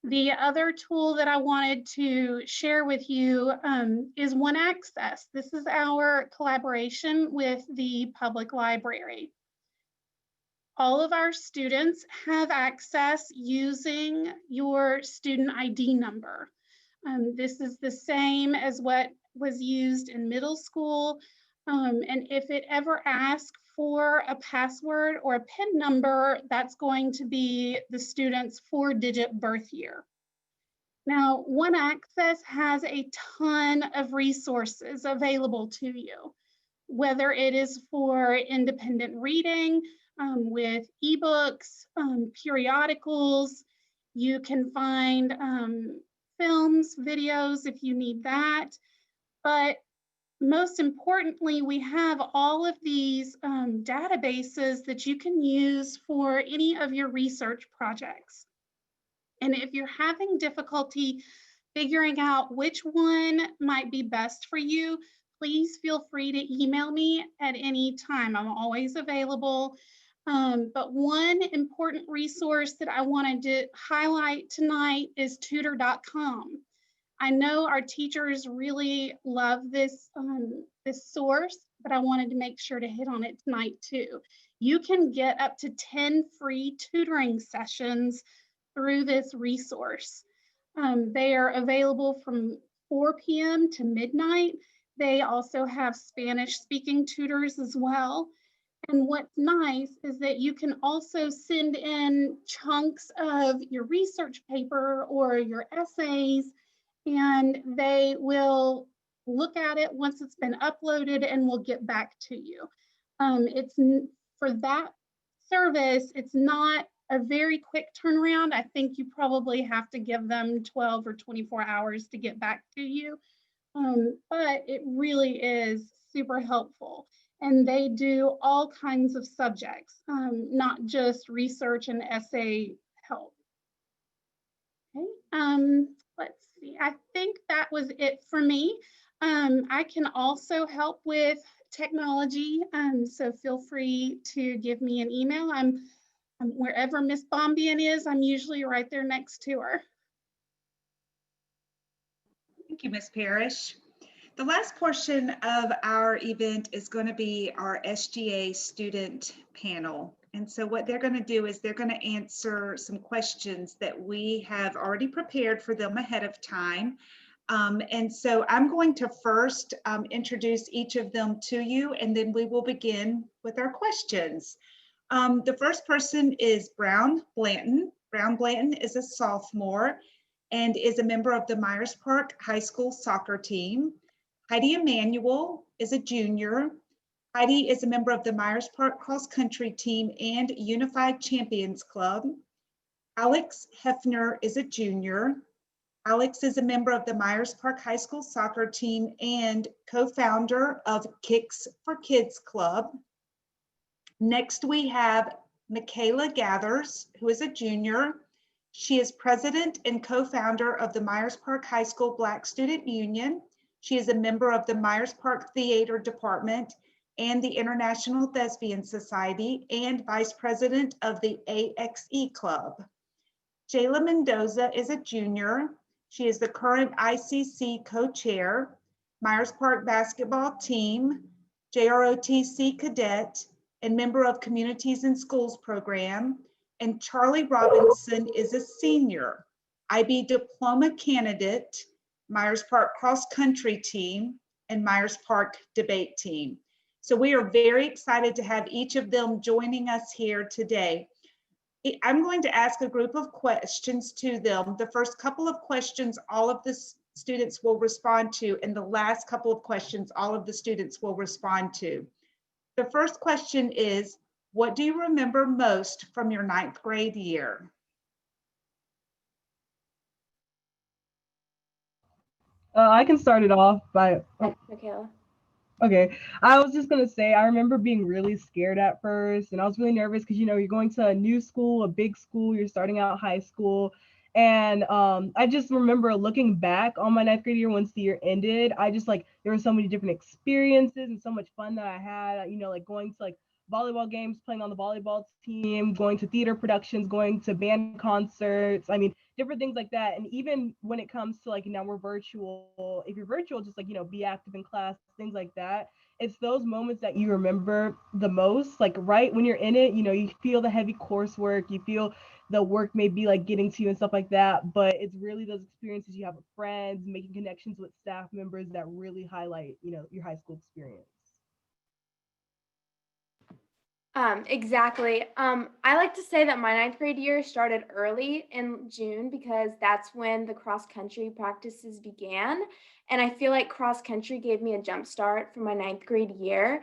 The other tool that I wanted to share with you is One Access. This is our collaboration with the public library. All of our students have access using your student ID number. This is the same as what was used in middle school. And if it ever asks for a password or a PIN number, that's going to be the student's 4-digit birth year. Now, One Access has a ton of resources available to you, whether it is for independent reading with ebooks, periodicals. You can find films, videos if you need that. But most importantly, we have all of these databases that you can use for any of your research projects. And if you're having difficulty figuring out which one might be best for you, please feel free to email me at any time. I'm always available. But one important resource that I wanted to highlight tonight is Tutor.com. I know our teachers really love this, this source, but I wanted to make sure to hit on it tonight too. You can get up to 10 free tutoring sessions through this resource. They are available from 4 p.m. to midnight. They also have Spanish speaking tutors as well. And what's nice is that you can also send in chunks of your research paper or your essays, and they will look at it once it's been uploaded and will get back to you. For that service, it's not a very quick turnaround. I think you probably have to give them 12 or 24 hours to get back to you. But it really is super helpful. And they do all kinds of subjects, not just research and essay help. Okay, let's see. I think that was it for me. I can also help with technology, so feel free to give me an email. I'm wherever Miss Bombian is, I'm usually right there next to her. Thank you, Ms. Parrish. The last portion of our event is going to be our Sga Student Panel. And so what they're going to do is they're going to answer some questions that we have already prepared for them ahead of time. And so I'm going to first introduce each of them to you, and then we will begin with our questions. The first person is Brown Blanton. Brown Blanton is a sophomore and is a member of the Myers Park High School soccer team. Heidi Emanuel is a junior. Heidi is a member of the Myers Park cross country team and Unified Champions Club. Alex Hefner is a junior. Alex is a member of the Myers Park High School soccer team and co-founder of Kicks for Kids Club. Next, we have Michaela Gathers, who is a junior. She is president and co-founder of the Myers Park High School Black Student Union. She is a member of the Myers Park Theater Department and the International Thespian Society and vice president of the AXE Club. Jayla Mendoza is a junior. She is the current ICC co-chair, Myers Park basketball team, JROTC cadet, and member of Communities in Schools program. And Charlie Robinson is a senior, IB diploma candidate, Myers Park cross country team, and Myers Park debate team. So we are very excited to have each of them joining us here today. I'm going to ask a group of questions to them. The first couple of questions, all of the students will respond to, and the last couple of questions, all of the students will respond to. The first question is, what do you remember most from your 9th grade year? I can start it off by, Michaela. okay. I was just gonna say, I remember being really scared at first, and I was really nervous because, you know, you're going to a new school, a big school, you're starting out high school. And I just remember looking back on my 9th grade year once the year ended, I just like, there were so many different experiences and so much fun that I had, you know, like going to like volleyball games, playing on the volleyball team, going to theater productions, going to band concerts. I mean, different things like that. And even when it comes to like, now we're virtual, if you're virtual, just like, you know, be active in class, things like that. It's those moments that you remember the most, like right when you're in it, you know, you feel the heavy coursework, you feel the work may be like getting to you and stuff like that, but it's really those experiences you have with friends, making connections with staff members that really highlight, you know, your high school experience. Exactly. I like to say that my 9th grade year started early in June because that's when the cross country practices began. And I feel like cross country gave me a jump start for my 9th grade year.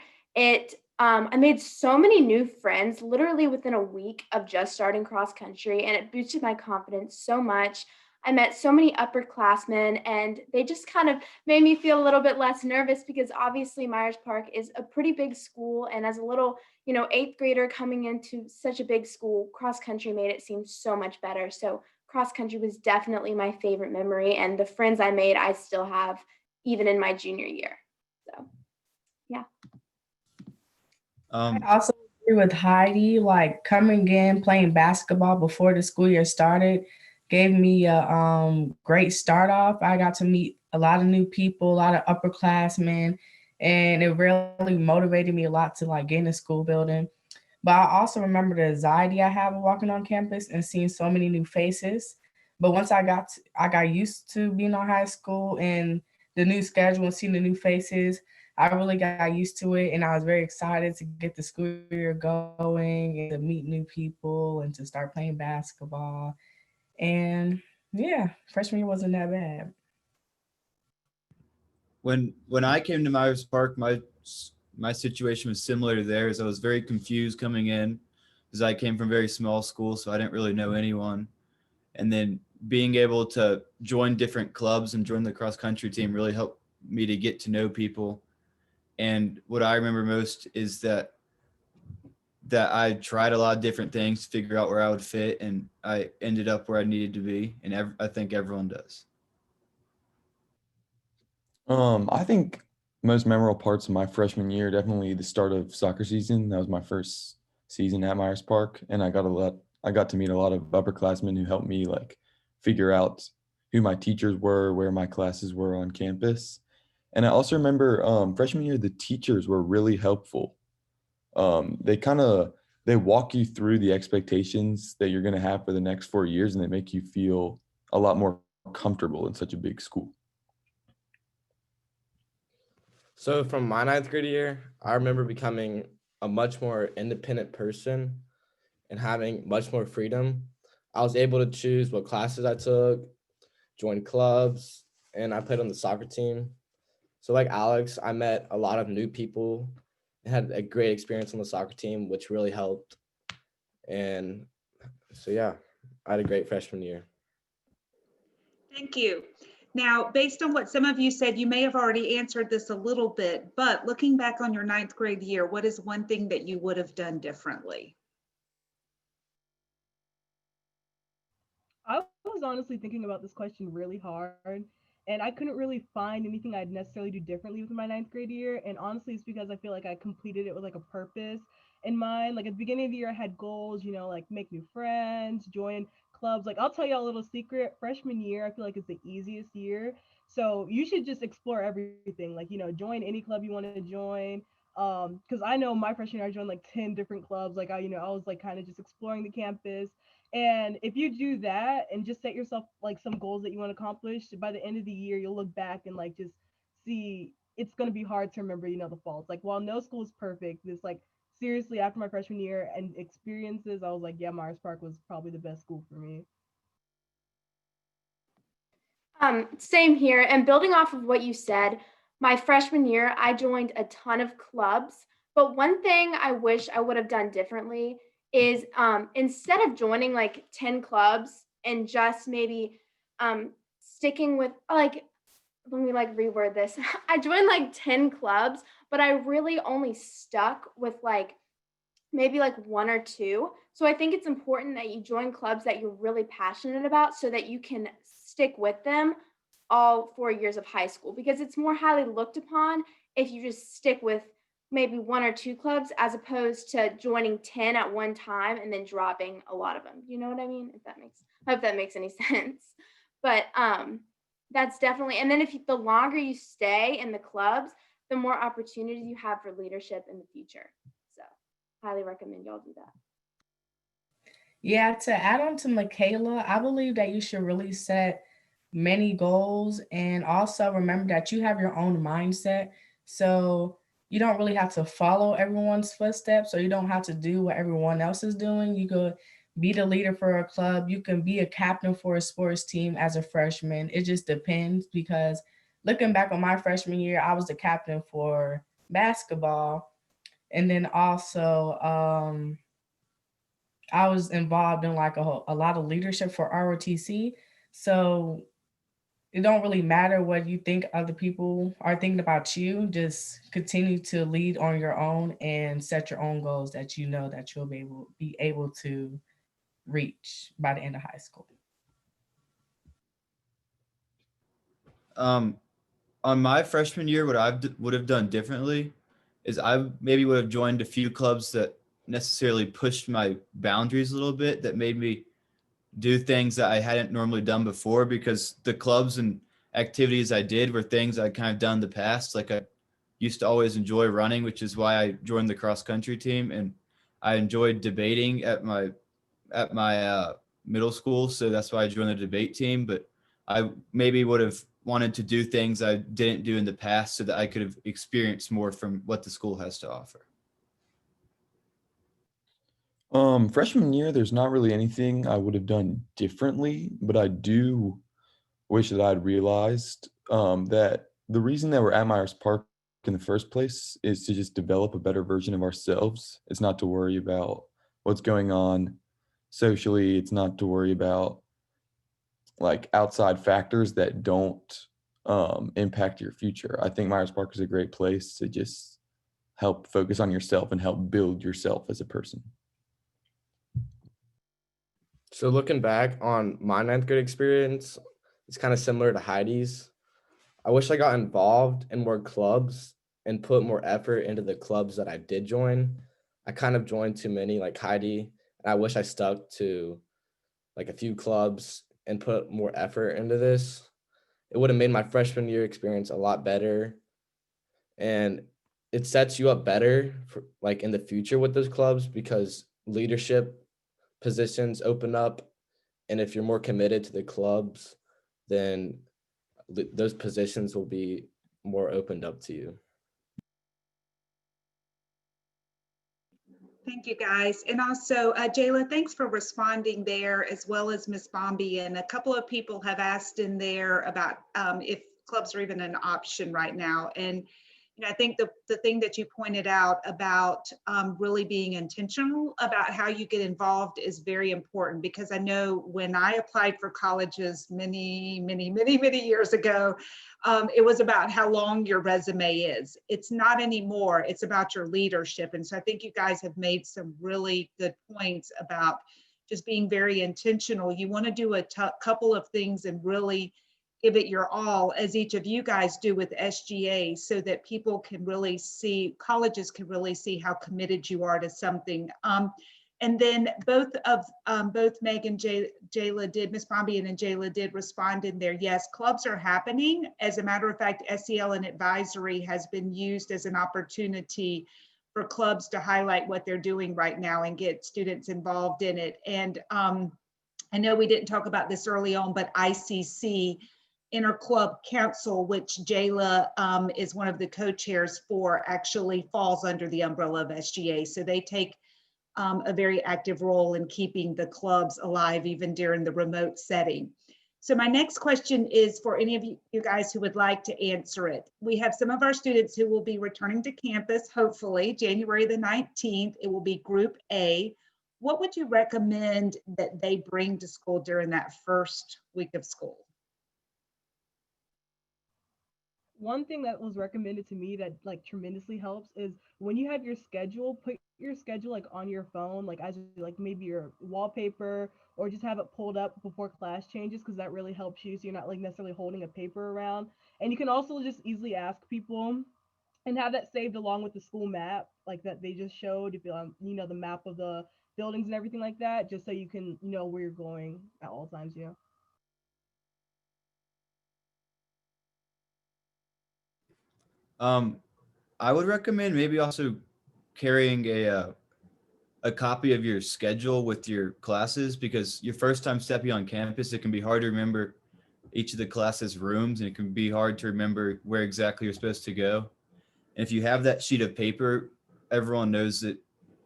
I made so many new friends literally within a week of just starting cross country, and it boosted my confidence so much. I met so many upperclassmen, and they just kind of made me feel a little bit less nervous because obviously Myers Park is a pretty big school, and as a little, you know, 8th grader coming into such a big school, cross country made it seem so much better. So cross country was definitely my favorite memory, and the friends I made, I still have even in my junior year. So, yeah. I also agree with Heidi, like coming in, playing basketball before the school year started gave me a great start off. I got to meet a lot of new people, a lot of upperclassmen, and it really motivated me a lot to like get in the school building. But I also remember the anxiety I have walking on campus and seeing so many new faces. But once I got used to being on high school and the new schedule and seeing the new faces, I really got used to it, and I was very excited to get the school year going and to meet new people and to start playing basketball. And yeah, freshman year wasn't that bad. When I came to Myers Park, my situation was similar to theirs. I was very confused coming in because I came from a very small school, so I didn't really know anyone. And then being able to join different clubs and join the cross country team really helped me to get to know people. And what I remember most is that I tried a lot of different things to figure out where I would fit, and I ended up where I needed to be. And I think everyone does. I think most memorable parts of my freshman year, definitely the start of soccer season. That was my first season at Myers Park, and I got to meet a lot of upperclassmen who helped me like figure out who my teachers were, where my classes were on campus. And I also remember freshman year, the teachers were really helpful. They walk you through the expectations that you're going to have for the next 4 years, and they make you feel a lot more comfortable in such a big school. So from my ninth grade year, I remember becoming a much more independent person and having much more freedom. I was able to choose what classes I took, join clubs, and I played on the soccer team. So like Alex, I met a lot of new people and had a great experience on the soccer team, which really helped. And so, yeah, I had a great freshman year. Thank you. Now, based on what some of you said, you may have already answered this a little bit, but looking back on your ninth grade year, what is one thing that you would have done differently? I was honestly thinking about this question really hard, and I couldn't really find anything I'd necessarily do differently with my ninth grade year. And honestly, it's because I feel like I completed it with like a purpose in mind. Like at the beginning of the year, I had goals, like make new friends, join clubs. Like I'll tell you a little secret, freshman year, I feel like it's the easiest year. So you should just explore everything. Like, join any club you want to join. Because I know my freshman year, I joined like 10 different clubs. Like I was like kind of just exploring the campus. And if you do that and just set yourself like some goals that you want to accomplish, by the end of the year, you'll look back and like just see it's going to be hard to remember, the faults. Like while no school is perfect, this like seriously after my freshman year and experiences, I was like, yeah, Myers Park was probably the best school for me. Same here. And building off of what you said, my freshman year, I joined a ton of clubs. But one thing I wish I would have done differently is instead of joining like 10 clubs and just maybe sticking with like, let me like reword this. I joined like 10 clubs, but I really only stuck with like maybe like one or two. So I think it's important that you join clubs that you're really passionate about so that you can stick with them all 4 years of high school, because it's more highly looked upon if you just stick with maybe one or two clubs as opposed to joining 10 at one time and then dropping a lot of them. You know what I mean? I hope that makes any sense. But that's definitely, and then the longer you stay in the clubs, the more opportunities you have for leadership in the future. So highly recommend y'all do that. Yeah, to add on to Michaela, I believe that you should really set many goals and also remember that you have your own mindset. So you don't really have to follow everyone's footsteps, or you don't have to do what everyone else is doing. You could be the leader for a club. You can be a captain for a sports team as a freshman. It just depends, because looking back on my freshman year, I was the captain for basketball. And then also I was involved in like a lot of leadership for ROTC. So it don't really matter what you think other people are thinking about you. Just continue to lead on your own and set your own goals that you know that you'll be able to reach by the end of high school. On my freshman year, what I would have done differently is I maybe would have joined a few clubs that necessarily pushed my boundaries a little bit, that made me do things that I hadn't normally done before, because the clubs and activities I did were things I kind of done in the past. Like I used to always enjoy running, which is why I joined the cross country team, and I enjoyed debating at my middle school, so that's why I joined the debate team. But I maybe would have wanted to do things I didn't do in the past so that I could have experienced more from what the school has to offer. Freshman year, there's not really anything I would have done differently, but I do wish that I'd realized that the reason that we're at Myers Park in the first place is to just develop a better version of ourselves. It's not to worry about what's going on socially. It's not to worry about like outside factors that don't impact your future. I think Myers Park is a great place to just help focus on yourself and help build yourself as a person. So looking back on my ninth grade experience, it's kind of similar to Heidi's. I wish I got involved in more clubs and put more effort into the clubs that I did join. I kind of joined too many like Heidi, and I wish I stuck to like a few clubs and put more effort into this. It would have made my freshman year experience a lot better. And it sets you up better for like in the future with those clubs because leadership positions open up. And if you're more committed to the clubs, then those positions will be more opened up to you. Thank you, guys. And also, Jayla, thanks for responding there, as well as Ms. Bombian. A couple of people have asked in there about if clubs are even an option right now. And I think the thing that you pointed out about really being intentional about how you get involved is very important, because I know when I applied for colleges many years ago, it was about how long your resume is. It's not anymore. It's about your leadership. And so I think you guys have made some really good points about just being very intentional. You want to do a couple of things and really give it your all, as each of you guys do with SGA, so that people can really see, colleges can really see how committed you are to something. And then both Meg and Jayla did, Ms. Bombian and Jayla did respond in there. Yes, clubs are happening. As a matter of fact, SEL and advisory has been used as an opportunity for clubs to highlight what they're doing right now and get students involved in it. And I know we didn't talk about this early on, but ICC, Interclub Council, which Jayla is one of the co-chairs for, actually falls under the umbrella of SGA. So they take a very active role in keeping the clubs alive, even during the remote setting. So my next question is for any of you guys who would like to answer it. We have some of our students who will be returning to campus, hopefully January the 19th. It will be Group A. What would you recommend that they bring to school during that first week of school? One thing that was recommended to me that like tremendously helps is when you have your schedule, put your schedule like on your phone, like as like maybe your wallpaper, or just have it pulled up before class changes, because that really helps you, so you're not like necessarily holding a paper around. And you can also just easily ask people and have that saved along with the school map, like that they just showed, if you know, the map of the buildings and everything like that, just so you can know where you're going at all times, you know. I would recommend maybe also carrying a copy of your schedule with your classes, because your first time stepping on campus, it can be hard to remember each of the classes' rooms, and it can be hard to remember where exactly you're supposed to go. And if you have that sheet of paper, everyone knows that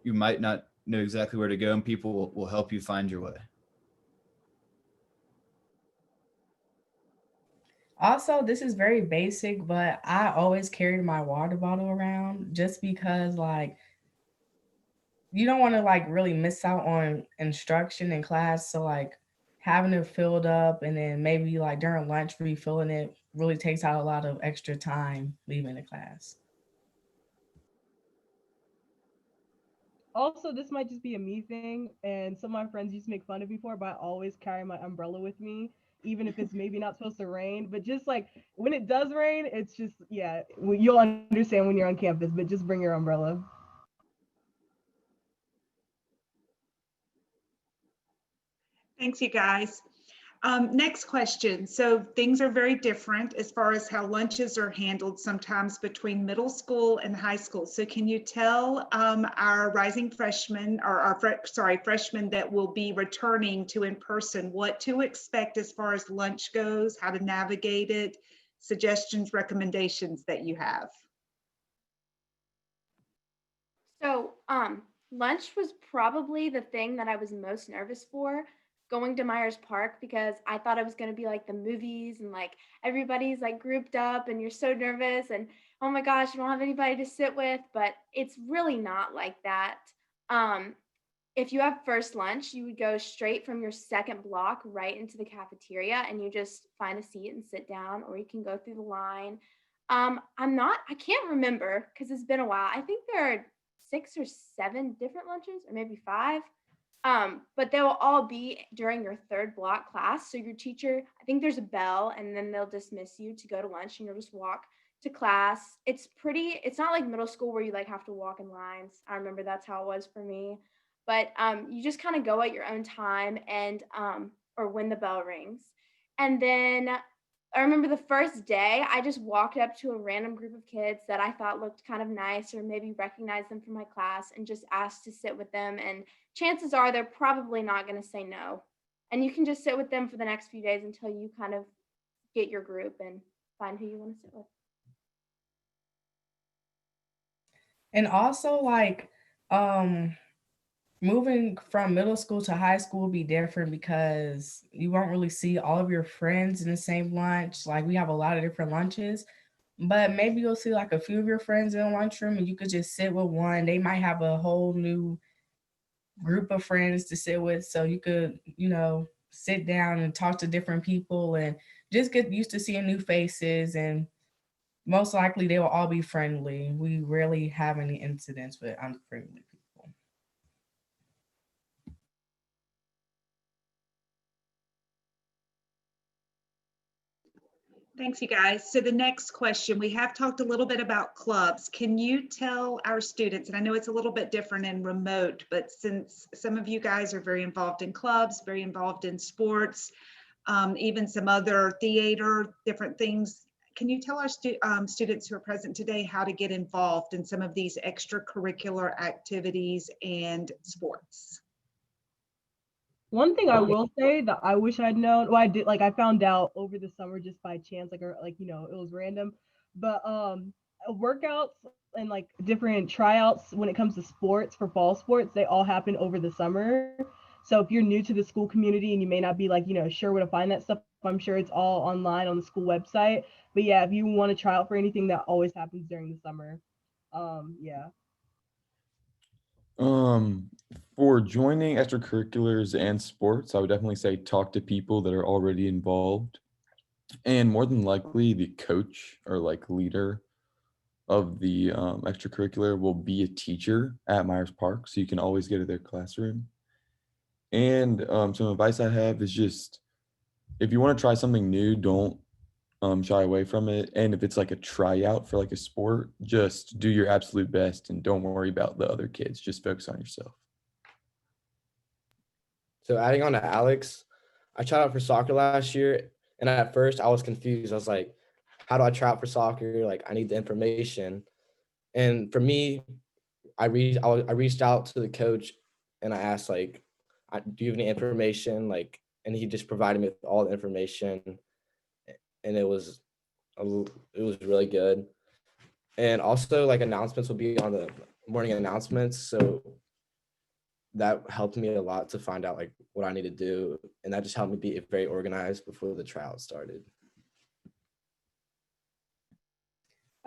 you might not know exactly where to go, and people will help you find your way. Also, this is very basic, but I always carried my water bottle around just because like you don't want to like really miss out on instruction in class. So like having it filled up and then maybe like during lunch refilling it really takes out a lot of extra time leaving the class. Also, this might just be a me thing, and some of my friends used to make fun of me for it, but I always carry my umbrella with me, even if it's maybe not supposed to rain. But just like when it does rain, it's just, yeah, you'll understand when you're on campus, but just bring your umbrella. Thanks, you guys. Next question. So things are very different as far as how lunches are handled sometimes between middle school and high school. So can you tell our rising freshmen, or our freshmen that will be returning to in person, what to expect as far as lunch goes, how to navigate it, suggestions, recommendations that you have? So lunch was probably the thing that I was most nervous for, going to Myers Park, because I thought it was going to be like the movies and like everybody's like grouped up and you're so nervous and oh my gosh, you don't have anybody to sit with, but it's really not like that. If you have first lunch, you would go straight from your second block right into the cafeteria and you just find a seat and sit down, or you can go through the line. I can't remember because it's been a while. I think there are 6 or 7 different lunches, or maybe 5. But they will all be during your third block class. So your teacher, I think there's a bell, and then they'll dismiss you to go to lunch, and you'll just walk to class. It's not like middle school where you like have to walk in lines. I remember that's how it was for me. But you just kind of go at your own time, and or when the bell rings. And then I remember the first day, I just walked up to a random group of kids that I thought looked kind of nice or maybe recognized them from my class, and just asked to sit with them. And chances are they're probably not going to say no. And you can just sit with them for the next few days until you kind of get your group and find who you want to sit with. And also, like, moving from middle school to high school will be different because you won't really see all of your friends in the same lunch. Like, we have a lot of different lunches, but maybe you'll see like a few of your friends in the lunchroom and you could just sit with one. They might have a whole new group of friends to sit with. So you could, sit down and talk to different people and just get used to seeing new faces. And most likely they will all be friendly. We rarely have any incidents with unfriendly people. Thanks, you guys. So the next question, we have talked a little bit about clubs. Can you tell our students, and I know it's a little bit different in remote, but since some of you guys are very involved in clubs, very involved in sports, even some other theater, different things, can you tell our students who are present today how to get involved in some of these extracurricular activities and sports? One thing I will say that I wish I'd known, well, I did, like, I found out over the summer just by chance, like, it was random, but workouts and like different tryouts when it comes to sports for fall sports, they all happen over the summer. So if you're new to the school community and you may not be like, sure where to find that stuff, I'm sure it's all online on the school website. But yeah, if you want to try out for anything, that always happens during the summer. Yeah. For joining extracurriculars and sports, I would definitely say talk to people that are already involved. And more than likely, the coach or like leader of the extracurricular will be a teacher at Myers Park. So you can always go to their classroom. And some advice I have is just, if you want to try something new, don't shy away from it. And if it's like a tryout for like a sport, just do your absolute best and don't worry about the other kids. Just focus on yourself. So adding on to Alex, I tried out for soccer last year, and at first I was confused. I was like, how do I try out for soccer? Like, I need the information. And for me, I reached out to the coach and I asked, like, do you have any information? Like, and he just provided me with all the information, and it was really good. And also, like, announcements will be on the morning announcements, so that helped me a lot to find out like what I need to do, and that just helped me be very organized before the tryout started.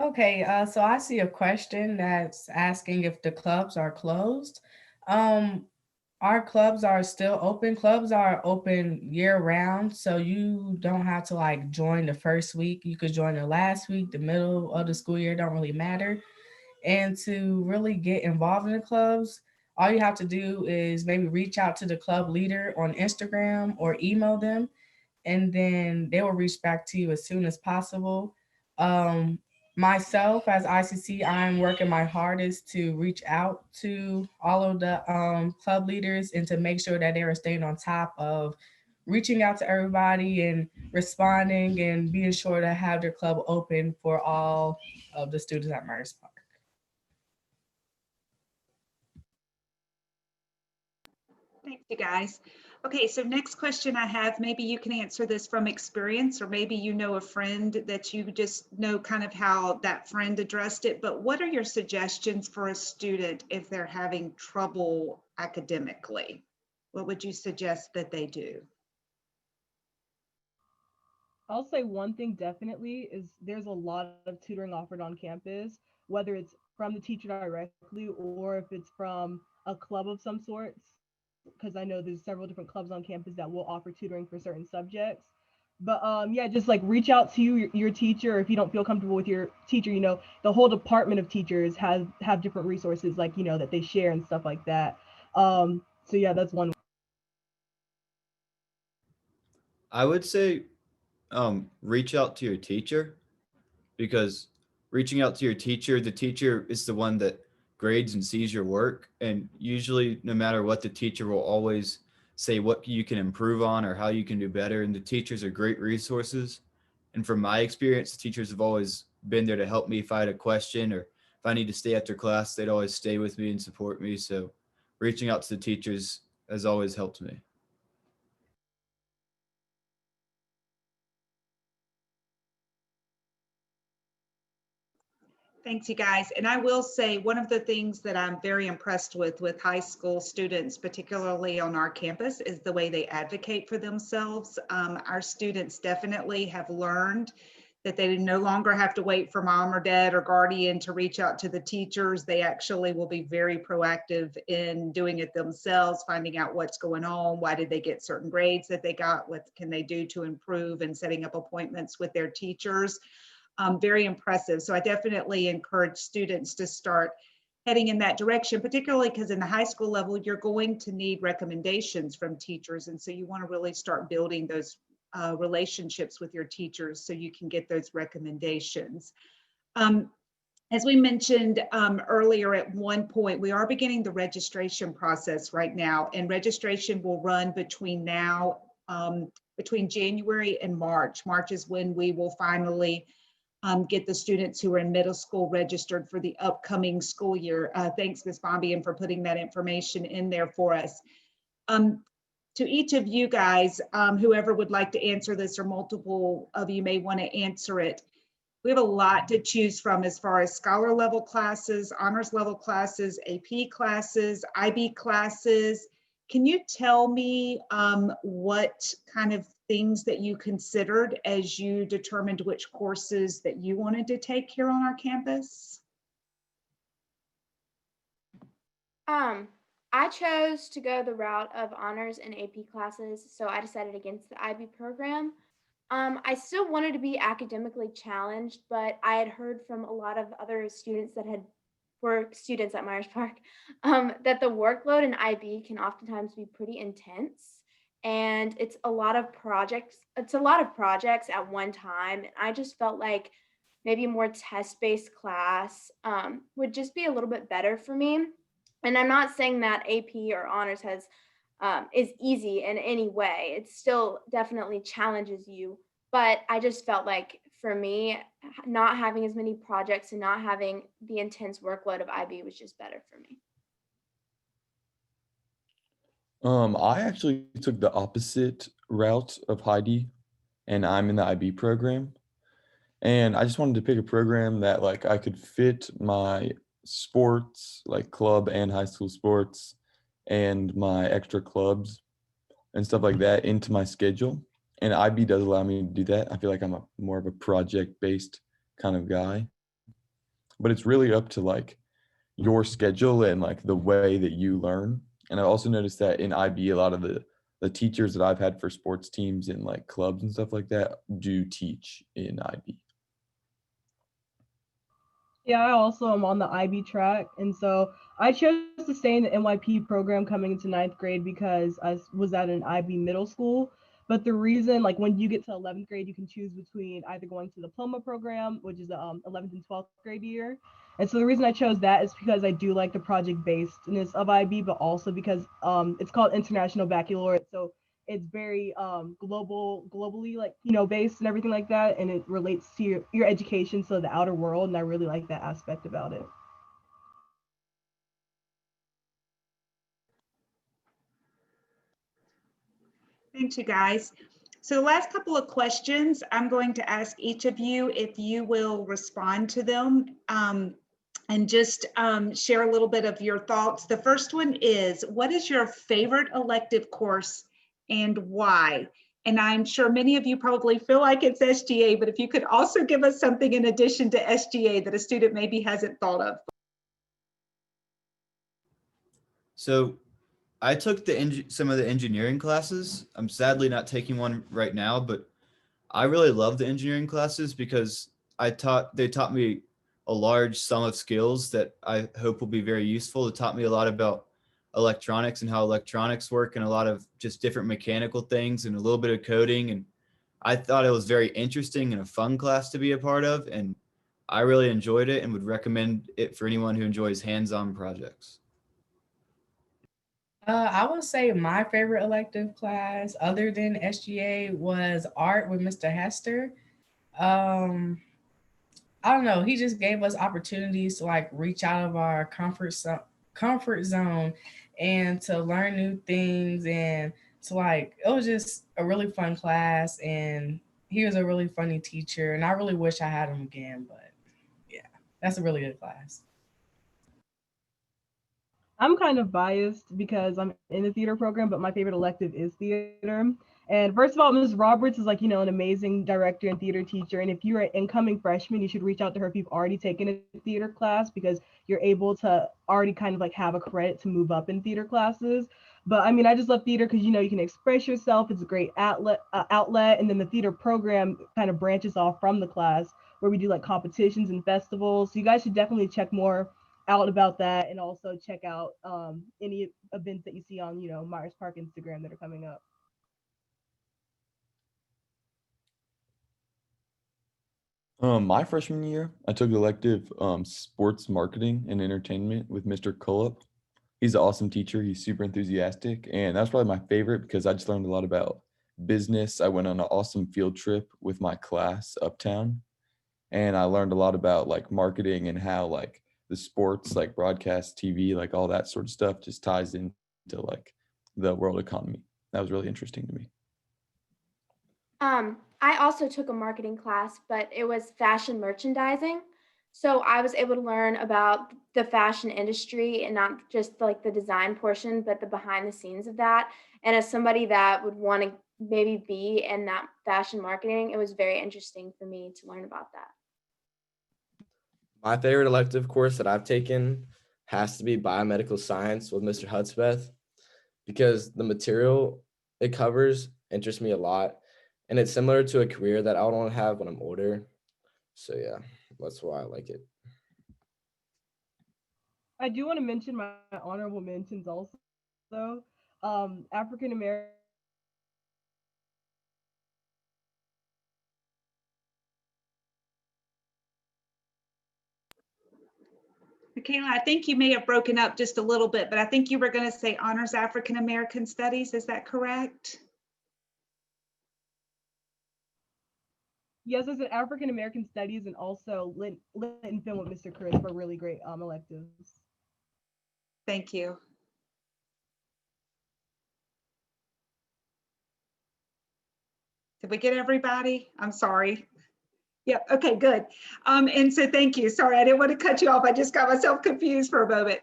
Okay, so I see a question that's asking if the clubs are closed. Our clubs are still open. Clubs are open year round, so you don't have to like join the first week. You could join the last week, the middle of the school year, don't really matter. And to really get involved in the clubs, all you have to do is maybe reach out to the club leader on Instagram or email them, and then they will reach back to you as soon as possible. Myself, as ICC, I'm working my hardest to reach out to all of the club leaders and to make sure that they are staying on top of reaching out to everybody and responding and being sure to have their club open for all of the students at Myers Park. Thank you, guys. Okay, so next question I have, maybe you can answer this from experience, or maybe you know a friend that you just know kind of how that friend addressed it, but what are your suggestions for a student if they're having trouble academically? What would you suggest that they do? I'll say one thing definitely is there's a lot of tutoring offered on campus, whether it's from the teacher directly or if it's from a club of some sorts, because I know there's several different clubs on campus that will offer tutoring for certain subjects. But yeah, just like reach out to your teacher. If you don't feel comfortable with your teacher, you know, the whole department of teachers have different resources, like, you know, that they share and stuff like that. So yeah, that's one. I would say reach out to your teacher, because reaching out to your teacher, the teacher is the one that grades and sees your work. And usually, no matter what, the teacher will always say what you can improve on or how you can do better. And the teachers are great resources. And from my experience, the teachers have always been there to help me if I had a question, or if I need to stay after class, they'd always stay with me and support me. So reaching out to the teachers has always helped me. Thanks, you guys. And I will say one of the things that I'm very impressed with high school students, particularly on our campus, is the way they advocate for themselves. Our students definitely have learned that they no longer have to wait for mom or dad or guardian to reach out to the teachers. They actually will be very proactive in doing it themselves, finding out what's going on, why did they get certain grades that they got, what can they do to improve, and setting up appointments with their teachers. Very impressive. So I definitely encourage students to start heading in that direction, particularly because in the high school level, you're going to need recommendations from teachers. And so you want to really start building those relationships with your teachers so you can get those recommendations. As we mentioned earlier, at one point, we are beginning the registration process right now, and registration will run between January and March. March is when we will finally get the students who are in middle school registered for the upcoming school year. Thanks, Ms. Bombian, for putting that information in there for us. To each of you guys, whoever would like to answer this, or multiple of you may want to answer it, we have a lot to choose from as far as scholar level classes, honors level classes, AP classes, IB classes. Can you tell me what kind of things that you considered as you determined which courses that you wanted to take here on our campus? I chose to go the route of honors and AP classes, so I decided against the IB program. I still wanted to be academically challenged, but I had heard from a lot of other students that were students at Myers Park that the workload in IB can oftentimes be pretty intense. And it's a lot of projects at one time. And I just felt like maybe a more test-based class would just be a little bit better for me. And I'm not saying that AP or honors is easy in any way. It still definitely challenges you. But I just felt like for me, not having as many projects and not having the intense workload of IB was just better for me. I actually took the opposite route of Heidi, and I'm in the IB program. And I just wanted to pick a program that like I could fit my sports, like club and high school sports, and my extra clubs and stuff like that into my schedule. And IB does allow me to do that. I feel like I'm more of a project-based kind of guy. But it's really up to like your schedule and like the way that you learn. And I've also noticed that in IB, a lot of the teachers that I've had for sports teams and like clubs and stuff like that do teach in IB. Yeah, I also am on the IB track. And so I chose to stay in the NYP program coming into 9th grade because I was at an IB middle school. But the reason, like when you get to 11th grade, you can choose between either going to the diploma program, which is the 11th and 12th grade year. And so the reason I chose that is because I do like the project-basedness of IB, but also because it's called International Baccalaureate. So it's very globally like, based and everything like that. And it relates to your education, so the outer world. And I really like that aspect about it. Thank you, guys. So the last couple of questions, I'm going to ask each of you if you will respond to them and just share a little bit of your thoughts. The first one is, what is your favorite elective course and why? And I'm sure many of you probably feel like it's SGA, but if you could also give us something in addition to SGA that a student maybe hasn't thought of. So I took some of the engineering classes. I'm sadly not taking one right now, but I really love the engineering classes because they taught me a large sum of skills that I hope will be very useful. It taught me a lot about electronics and how electronics work and a lot of just different mechanical things and a little bit of coding. And I thought it was very interesting and a fun class to be a part of. And I really enjoyed it and would recommend it for anyone who enjoys hands-on projects. I would say my favorite elective class, other than SGA, was art with Mr. Hester. I don't know. He just gave us opportunities to like reach out of our comfort zone and to learn new things, and to like, it was just a really fun class, and he was a really funny teacher, and I really wish I had him again, but yeah, that's a really good class. I'm kind of biased because I'm in the theater program, but my favorite elective is theater. And first of all, Ms. Roberts is like, an amazing director and theater teacher. And if you're an incoming freshman, you should reach out to her if you've already taken a theater class, because you're able to already kind of like have a credit to move up in theater classes. But I mean, I just love theater because, you can express yourself. It's a great outlet. And then the theater program kind of branches off from the class, where we do like competitions and festivals. So you guys should definitely check more out about that, and also check out any events that you see on Myers Park Instagram that are coming up. My freshman year, I took the elective sports marketing and entertainment with Mr. Cullup. He's an awesome teacher. He's super enthusiastic, and that's probably my favorite because I just learned a lot about business. I went on an awesome field trip with my class uptown, and I learned a lot about like marketing and how like the sports, like broadcast TV, like all that sort of stuff just ties into like the world economy. That was really interesting to me. I also took a marketing class, but it was fashion merchandising. So I was able to learn about the fashion industry, and not just like the design portion, but the behind the scenes of that. And as somebody that would want to maybe be in that fashion marketing, it was very interesting for me to learn about that. My favorite elective course that I've taken has to be biomedical science with Mr. Hudspeth, because the material it covers interests me a lot, and it's similar to a career that I would want to have when I'm older. So yeah, that's why I like it. I do want to mention my honorable mentions also. African American. Michaela, I think you may have broken up just a little bit, but I think you were going to say honors African American studies. Is that correct? Yes, it's an African American studies, and also lit and film with Mr. Chris for really great electives. Thank you. Did we get everybody? I'm sorry. Yep. Okay, good. And so thank you. Sorry, I didn't want to cut you off. I just got myself confused for a moment.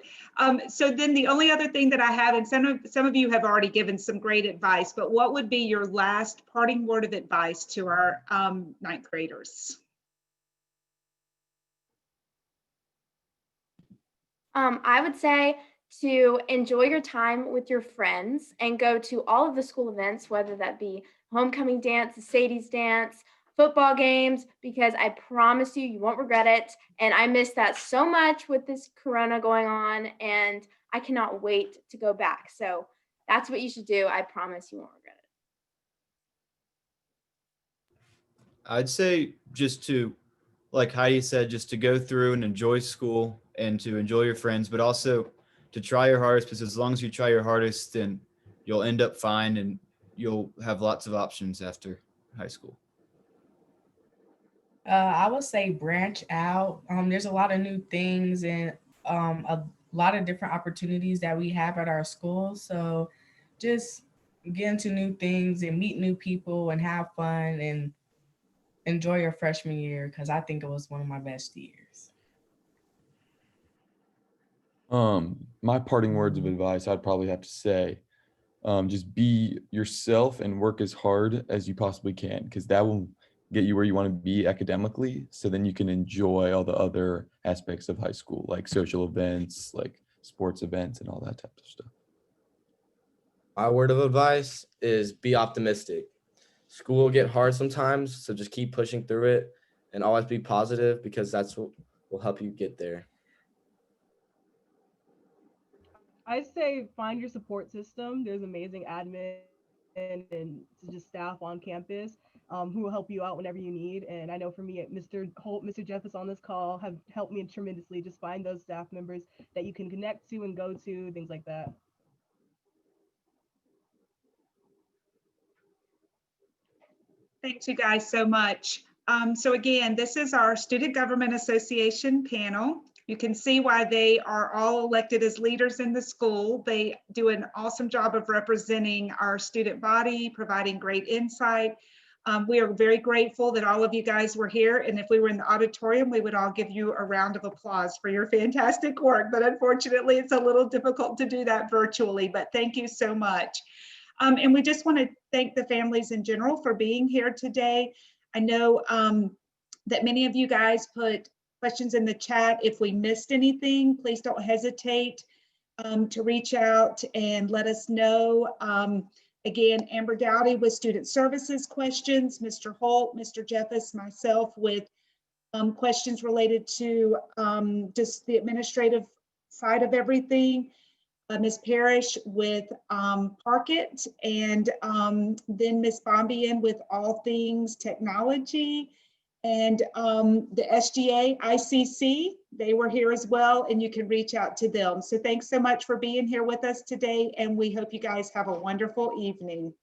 So then the only other thing that I have, and some of you have already given some great advice, but what would be your last parting word of advice to our ninth graders? I would say to enjoy your time with your friends and go to all of the school events, whether that be homecoming dance, the Sadie's dance, football games, because I promise you, you won't regret it. And I miss that so much with this Corona going on, and I cannot wait to go back. So that's what you should do. I promise you won't regret it. I'd say just to, like Heidi said, just to go through and enjoy school and to enjoy your friends, but also to try your hardest, because as long as you try your hardest, then you'll end up fine. And you'll have lots of options after high school? I would say branch out. There's a lot of new things and a lot of different opportunities that we have at our school. So just get into new things and meet new people and have fun and enjoy your freshman year, because I think it was one of my best years. My parting words of advice, I'd probably have to say, just be yourself and work as hard as you possibly can, because that will get you where you want to be academically. So then you can enjoy all the other aspects of high school, like social events, like sports events and all that type of stuff. My word of advice is be optimistic. School will get hard sometimes, so just keep pushing through it and always be positive, because that's what will help you get there. I say find your support system. There's amazing admin and just staff on campus who will help you out whenever you need. And I know for me, Mr. Holt, Mr. Jeff is on this call, have helped me tremendously. Just find those staff members that you can connect to and go to, things like that. Thanks you guys so much. So again, this is our Student Government Association panel. You can see why they are all elected as leaders in the school. They do an awesome job of representing our student body, providing great insight. We are very grateful that all of you guys were here. And if we were in the auditorium, we would all give you a round of applause for your fantastic work. But unfortunately, it's a little difficult to do that virtually, but thank you so much. And we just want to thank the families in general for being here today. I know that many of you guys put questions in the chat. If we missed anything, please don't hesitate to reach out and let us know. Again, Amber Dowdy with Student Services questions, Mr. Holt, Mr. Jeffis, myself with questions related to just the administrative side of everything. Ms. Parrish with Parkit, and then Ms. Bombian with all things technology, and the SGA ICC, they were here as well, and you can reach out to them. So thanks so much for being here with us today, and we hope you guys have a wonderful evening.